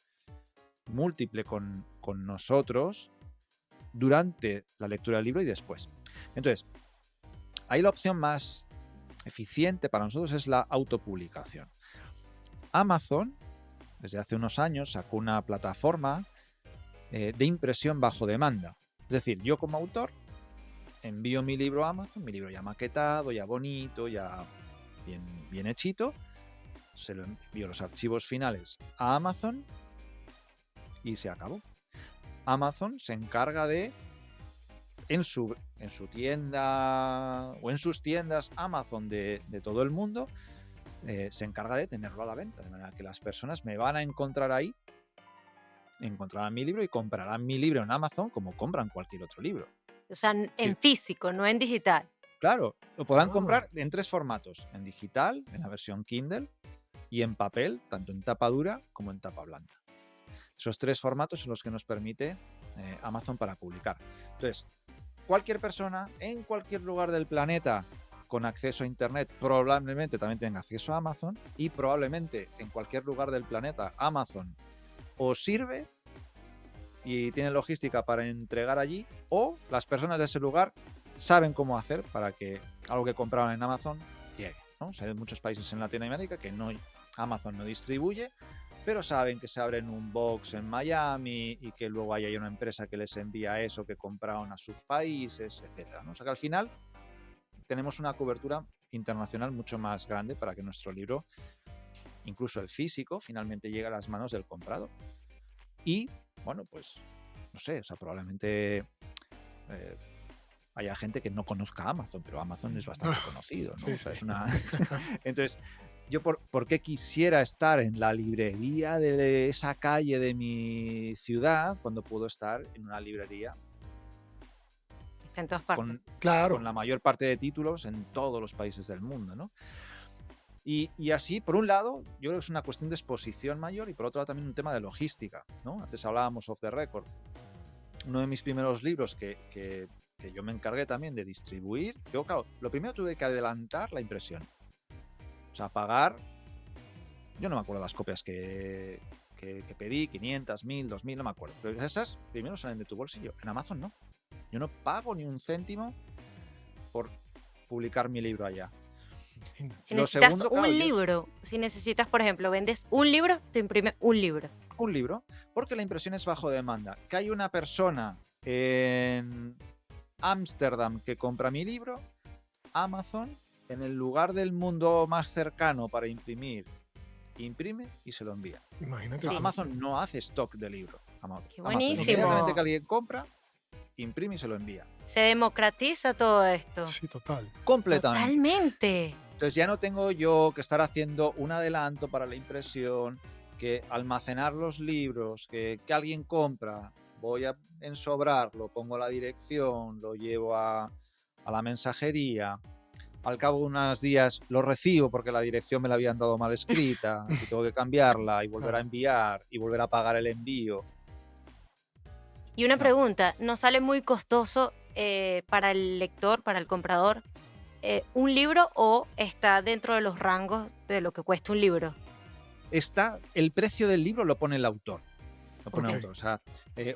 múltiple con nosotros durante la lectura del libro y después. Entonces, ahí la opción más eficiente para nosotros es la autopublicación. Amazon, desde hace unos años, sacó una plataforma de impresión bajo demanda. Es decir, yo como autor envío mi libro a Amazon, mi libro ya maquetado, ya bonito, ya bien hechito, se lo envío los archivos finales a Amazon y se acabó. Amazon se encarga de, en su tienda o en sus tiendas Amazon de todo el mundo, se encarga de tenerlo a la venta, de manera que las personas me van a encontrar ahí, encontrarán mi libro y comprarán mi libro en Amazon como compran cualquier otro libro. O sea, Sí. en físico, no en digital. Claro, lo podrán comprar en 3 formatos: en digital, en la versión Kindle, y en papel, tanto en tapa dura como en tapa blanda. Esos 3 formatos son los que nos permite Amazon para publicar. Entonces, cualquier persona en cualquier lugar del planeta con acceso a Internet probablemente también tenga acceso a Amazon, y probablemente en cualquier lugar del planeta Amazon os sirve y tiene logística para entregar allí, o las personas de ese lugar saben cómo hacer para que algo que compraron en Amazon llegue, ¿no? O sea, hay muchos países en Latinoamérica que Amazon no distribuye, pero saben que se abren un box en Miami y que luego hay una empresa que les envía eso que compraron a sus países, etcétera, ¿no? O sea que al final tenemos una cobertura internacional mucho más grande para que nuestro libro, incluso el físico, finalmente llegue a las manos del comprador. Y, bueno, pues, no sé, o sea, probablemente haya gente que no conozca Amazon, pero Amazon es bastante conocido, ¿no? Sí, o sea, sí. es una... Entonces, yo ¿por qué quisiera estar en la librería de esa calle de mi ciudad cuando puedo estar en una librería Está en todas partes. Claro. con la mayor parte de títulos en todos los países del mundo, ¿no? Y así, por un lado, yo creo que es una cuestión de exposición mayor, y por otro lado también un tema de logística, ¿no? Antes hablábamos off the record. Uno de mis primeros libros que yo me encargué también de distribuir, yo, claro, lo primero tuve que adelantar la impresión. O sea, pagar, yo no me acuerdo las copias que pedí, 500, 1000, 2000, no me acuerdo. Pero esas primero salen de tu bolsillo. En Amazon no. Yo no pago ni un céntimo por publicar mi libro allá. Si Lo necesitas segundo, un claro, libro, si necesitas, por ejemplo, vendes un libro, te imprime un libro. un libro, porque la impresión es bajo demanda. Que hay una persona en Ámsterdam que compra mi libro, Amazon, en el lugar del mundo más cercano para imprimir, imprime y se lo envía. Imagínate. Sí. Amazon no hace stock de libro. Qué Amazon, buenísimo. inmediatamente que alguien compra, imprime y se lo envía. Se democratiza todo esto. Sí, total. Completamente. Totalmente. Entonces ya no tengo yo que estar haciendo un adelanto para la impresión, que almacenar los libros, que alguien compra, voy a ensobrarlo, pongo la dirección, lo llevo a la mensajería. Al cabo de unos días lo recibo porque la dirección me la habían dado mal escrita y tengo que cambiarla y volver a enviar y volver a pagar el envío. Y una No. pregunta, ¿no sale muy costoso para el lector, para el comprador, un libro, o está dentro de los rangos de lo que cuesta un libro? El precio del libro lo pone el autor. Lo pone el Ok. autor. O sea,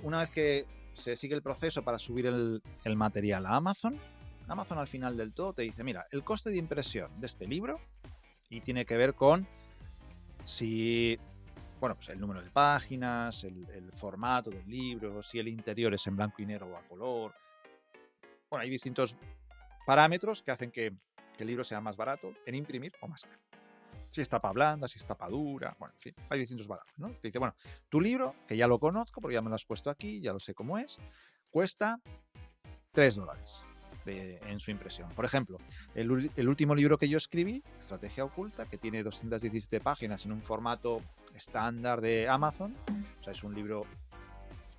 una vez que se sigue el proceso para subir el material a Amazon al final del todo te dice, mira, el coste de impresión de este libro, y tiene que ver con si, bueno, pues el número de páginas, el formato del libro, si el interior es en blanco y negro o a color. Bueno, hay distintos parámetros que hacen que el libro sea más barato en imprimir o más caro. Si es tapa blanda, si es tapa dura, bueno, en fin, hay distintos valores, ¿no? Te dice, bueno, tu libro, que ya lo conozco porque ya me lo has puesto aquí, ya lo sé cómo es, cuesta $3. en su impresión. Por ejemplo, el último libro que yo escribí, Estrategia Oculta, que tiene 217 páginas en un formato estándar de Amazon, o sea, es un libro,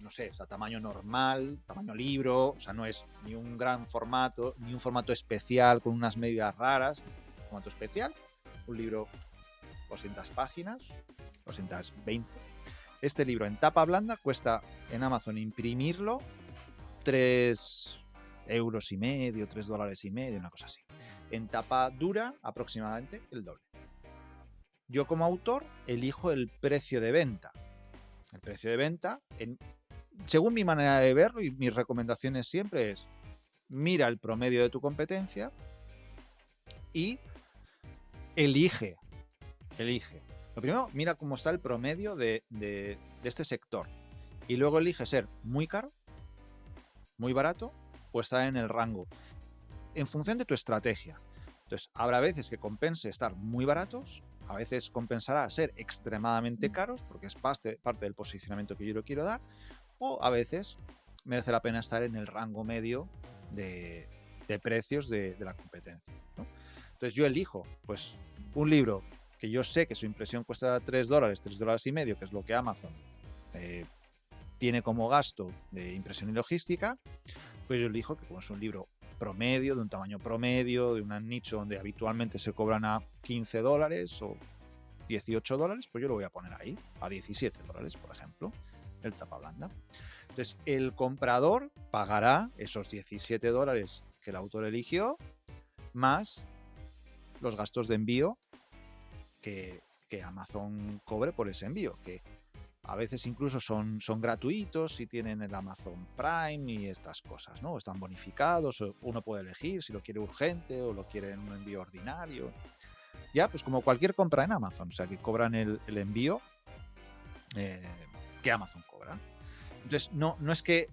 no sé, es a tamaño normal, tamaño libro, o sea, no es ni un gran formato, ni un formato especial con unas medidas raras, un formato especial, un libro 200 páginas, 220. Este libro en tapa blanda cuesta en Amazon imprimirlo 3,5 euros, $3.50, una cosa así. En tapa dura, aproximadamente el doble. Yo como autor elijo el precio de venta. El precio de venta, según mi manera de verlo y mis recomendaciones siempre es, mira el promedio de tu competencia y elige. Lo primero, mira cómo está el promedio de este sector. Y luego elige ser muy caro, muy barato, o estar en el rango, en función de tu estrategia. Entonces, habrá veces que compense estar muy baratos, a veces compensará ser extremadamente caros, porque es parte del posicionamiento que yo le quiero dar, o a veces merece la pena estar en el rango medio de precios de la competencia, ¿no? Entonces, yo elijo pues un libro que yo sé que su impresión cuesta $3, $3.50, que es lo que Amazon tiene como gasto de impresión y logística, pues yo elijo que como es un libro promedio, de un tamaño promedio, de un nicho donde habitualmente se cobran a $15 o $18, pues yo lo voy a poner ahí, a $17, por ejemplo, el tapa blanda. Entonces, el comprador pagará esos $17 que el autor eligió, más los gastos de envío que Amazon cobre por ese envío, que a veces incluso son gratuitos si tienen el Amazon Prime y estas cosas, ¿no? Están bonificados, uno puede elegir si lo quiere urgente o lo quiere en un envío ordinario. Ya, pues como cualquier compra en Amazon, o sea, que cobran el envío que Amazon cobra. Entonces, no es que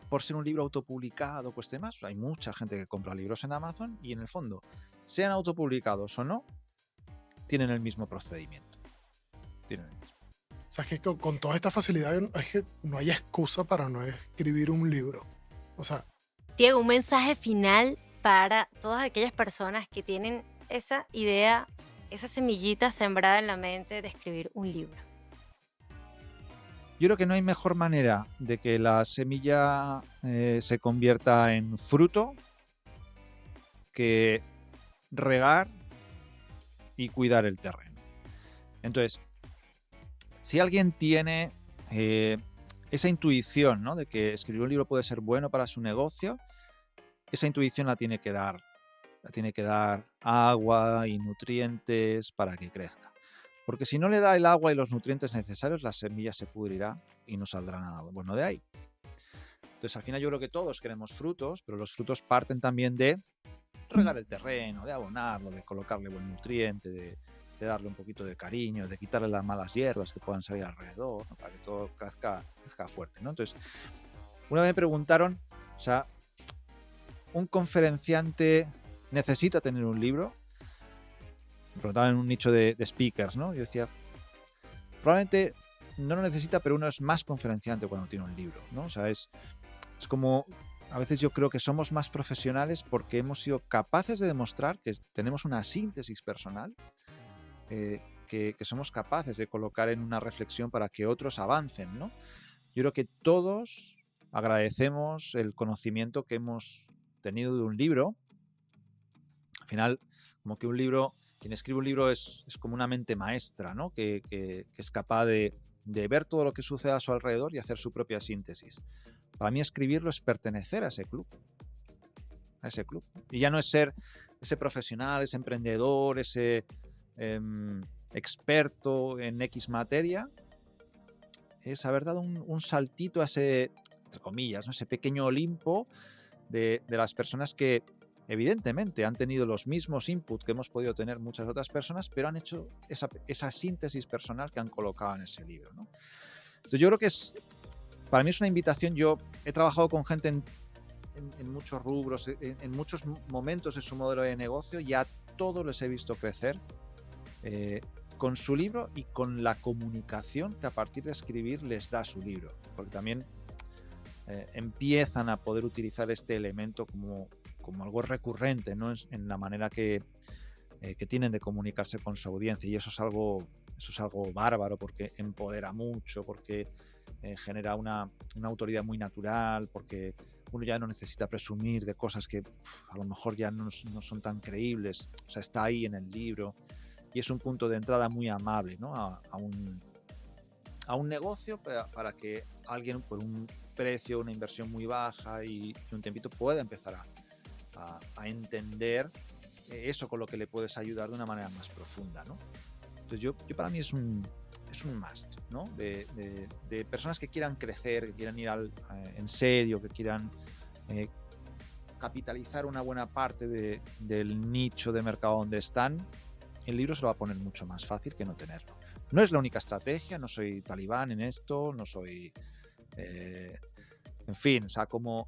por ser un libro autopublicado cueste más. Hay mucha gente que compra libros en Amazon y en el fondo, sean autopublicados o no, tienen el mismo procedimiento. O sea, es que con toda esta facilidad es que no hay excusa para no escribir un libro. O sea, Diego, un mensaje final para todas aquellas personas que tienen esa idea, esa semillita sembrada en la mente de escribir un libro. Yo creo que no hay mejor manera de que la semilla se convierta en fruto que regar y cuidar el terreno. Entonces, si alguien tiene esa intuición, ¿no?, de que escribir un libro puede ser bueno para su negocio, esa intuición la tiene que dar agua y nutrientes para que crezca. Porque si no le da el agua y los nutrientes necesarios, la semilla se pudrirá y no saldrá nada bueno de ahí. Entonces, al final yo creo que todos queremos frutos, pero los frutos parten también de regar el terreno, de abonarlo, de colocarle buen nutriente, de darle un poquito de cariño, de quitarle las malas hierbas que puedan salir alrededor, ¿no?, para que todo crezca fuerte, ¿no? Entonces, una vez me preguntaron, o sea, ¿un conferenciante necesita tener un libro? Me preguntaban en un nicho de speakers, ¿no? Yo decía, probablemente no lo necesita, pero uno es más conferenciante cuando tiene un libro, ¿no? O sea, es como, a veces yo creo que somos más profesionales porque hemos sido capaces de demostrar que tenemos una síntesis personal, que somos capaces de colocar en una reflexión para que otros avancen, ¿no? Yo creo que todos agradecemos el conocimiento que hemos tenido de un libro. Al final, como que quien escribe un libro es como una mente maestra, ¿no?, que es capaz de ver todo lo que sucede a su alrededor y hacer su propia síntesis. Para mí escribirlo es pertenecer a ese club. Y ya no es ser ese profesional, ese emprendedor, ese experto en X materia, es haber dado un saltito a ese, entre comillas, ¿no?, ese pequeño Olimpo de las personas que evidentemente han tenido los mismos inputs que hemos podido tener muchas otras personas, pero han hecho esa síntesis personal que han colocado en ese libro, ¿no? Entonces yo creo que para mí es una invitación. Yo he trabajado con gente en muchos rubros, en muchos momentos de su modelo de negocio, y a todos les he visto crecer con su libro y con la comunicación que a partir de escribir les da su libro, porque también empiezan a poder utilizar este elemento como como algo recurrente, ¿no? En la manera que tienen de comunicarse con su audiencia, y eso es algo bárbaro, porque empodera mucho, porque genera una autoridad muy natural, porque uno ya no necesita presumir de cosas que a lo mejor ya no son tan creíbles. O sea, está ahí en el libro y es un punto de entrada muy amable, ¿no? a un negocio para que alguien por un precio, una inversión muy baja y un tiempito pueda empezar a entender eso con lo que le puedes ayudar de una manera más profunda, ¿no? Entonces yo para mí es un must, ¿no? De personas que quieran crecer, que quieran ir en serio, que quieran capitalizar una buena parte del nicho de mercado donde están. El libro se lo va a poner mucho más fácil que no tenerlo. No es la única estrategia, no soy talibán en esto, no soy... en fin, o sea, como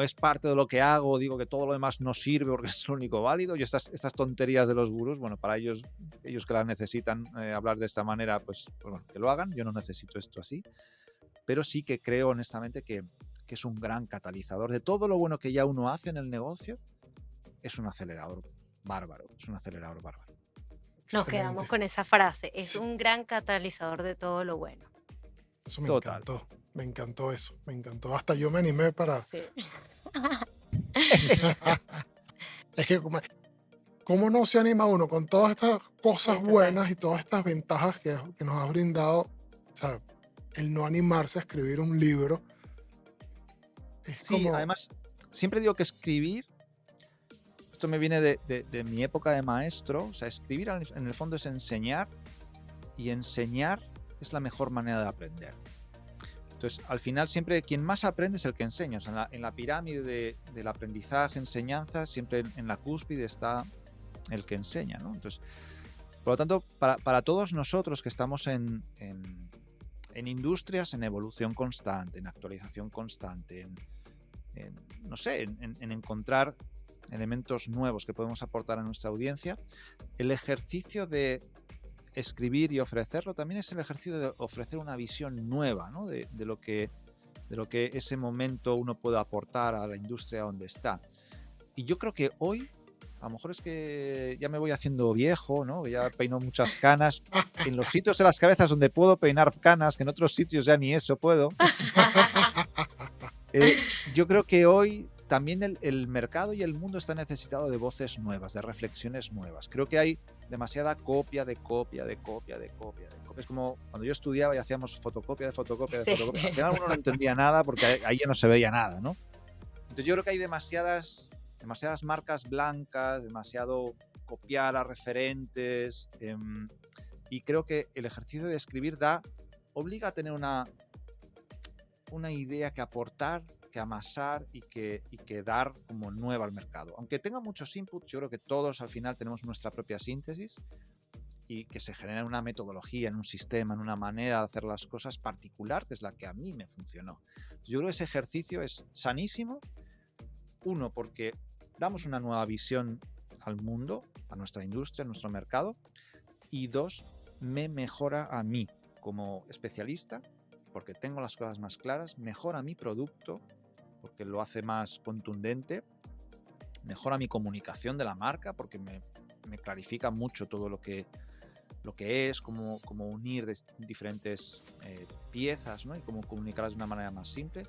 es parte de lo que hago, digo que todo lo demás no sirve porque es lo único válido, y estas tonterías de los gurús, bueno, para ellos que las necesitan hablar de esta manera, pues bueno, que lo hagan. Yo no necesito esto así, pero sí que creo honestamente que es un gran catalizador de todo lo bueno que ya uno hace en el negocio. Es un acelerador bárbaro, Nos quedamos con esa frase, es un gran catalizador de todo lo bueno. Eso me encantó, me encantó eso, me encantó. Hasta yo me animé para... Sí. Es que ¿cómo no se anima uno con todas estas cosas buenas y todas estas ventajas que nos ha brindado? O sea, el no animarse a escribir un libro. Sí, además, siempre digo que escribir, esto me viene de mi época de maestro, o sea, escribir en el fondo es enseñar, y enseñar es la mejor manera de aprender. Entonces, al final, siempre quien más aprende es el que enseña. O sea, en la pirámide del aprendizaje, enseñanza, siempre en la cúspide está el que enseña, ¿no? Entonces, por lo tanto, para todos nosotros que estamos en industrias en evolución constante, en actualización constante, no sé, en encontrar elementos nuevos que podemos aportar a nuestra audiencia, el ejercicio de escribir y ofrecerlo también es el ejercicio de ofrecer una visión nueva, ¿no? de lo que ese momento uno puede aportar a la industria donde está. Y yo creo que hoy, a lo mejor es que ya me voy haciendo viejo, ¿no? Ya peino muchas canas. En los sitios de las cabezas donde puedo peinar canas, que en otros sitios ya ni eso puedo. Yo creo que hoy también el mercado y el mundo está necesitado de voces nuevas, de reflexiones nuevas. Creo que hay demasiada copia. Es como cuando yo estudiaba y hacíamos fotocopia de fotocopia. Al final uno no entendía nada porque ahí ya no se veía nada, ¿no? Entonces yo creo que hay demasiadas marcas blancas, demasiado copiar a referentes, y creo que el ejercicio de escribir obliga a tener una idea que aportar, que amasar y que dar como nueva al mercado. Aunque tenga muchos inputs, yo creo que todos al final tenemos nuestra propia síntesis y que se genera en una metodología, en un sistema, en una manera de hacer las cosas particular, que es la que a mí me funcionó. Yo creo que ese ejercicio es sanísimo. Uno, porque damos una nueva visión al mundo, a nuestra industria, a nuestro mercado. Y dos, me mejora a mí como especialista, porque tengo las cosas más claras, mejora mi producto, porque lo hace más contundente, mejora mi comunicación de la marca, porque me clarifica mucho todo lo que es, cómo unir diferentes piezas, ¿no? Y cómo comunicarlas de una manera más simple.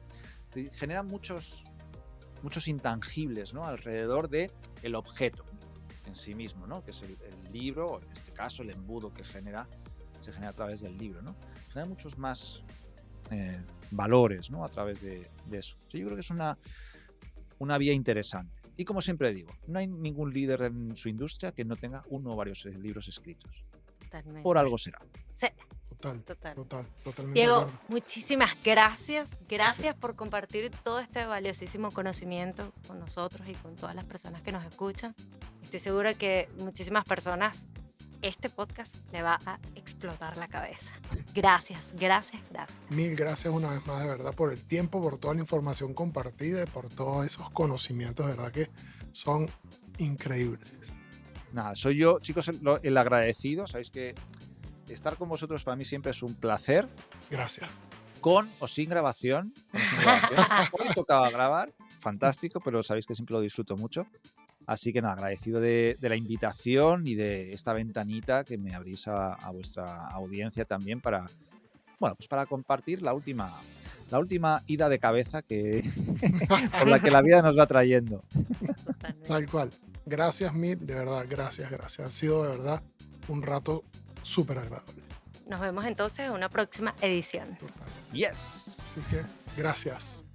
Genera muchos intangibles, ¿no? Alrededor del objeto en sí mismo, ¿no? Que es el libro, o en este caso el embudo que se genera a través del libro, ¿no? Genera muchos más valores, ¿no? A través de eso. Yo creo que es una vía interesante. Y como siempre digo, no hay ningún líder en su industria que no tenga uno o varios libros escritos. Totalmente. Por algo será. Sí. Totalmente. Diego, muchísimas gracias. Gracias por compartir todo este valiosísimo conocimiento con nosotros y con todas las personas que nos escuchan. Estoy segura que muchísimas personas este podcast le va a explotar la cabeza. Gracias. Mil gracias una vez más, de verdad, por el tiempo, por toda la información compartida y por todos esos conocimientos, de verdad que son increíbles. Nada, soy yo, chicos, el agradecido. Sabéis que estar con vosotros para mí siempre es un placer. Gracias. Con o sin grabación. Hoy tocaba grabar. fantástico, pero sabéis que siempre lo disfruto mucho. Así que nada, agradecido de la invitación y de esta ventanita que me abrís a vuestra audiencia también para, bueno, pues para compartir la última ida de cabeza que por la que la vida nos va trayendo. Totalmente. Tal cual. Gracias, Mit, de verdad, gracias. Ha sido de verdad un rato súper agradable. Nos vemos entonces en una próxima edición. Total. Yes. Así que, gracias.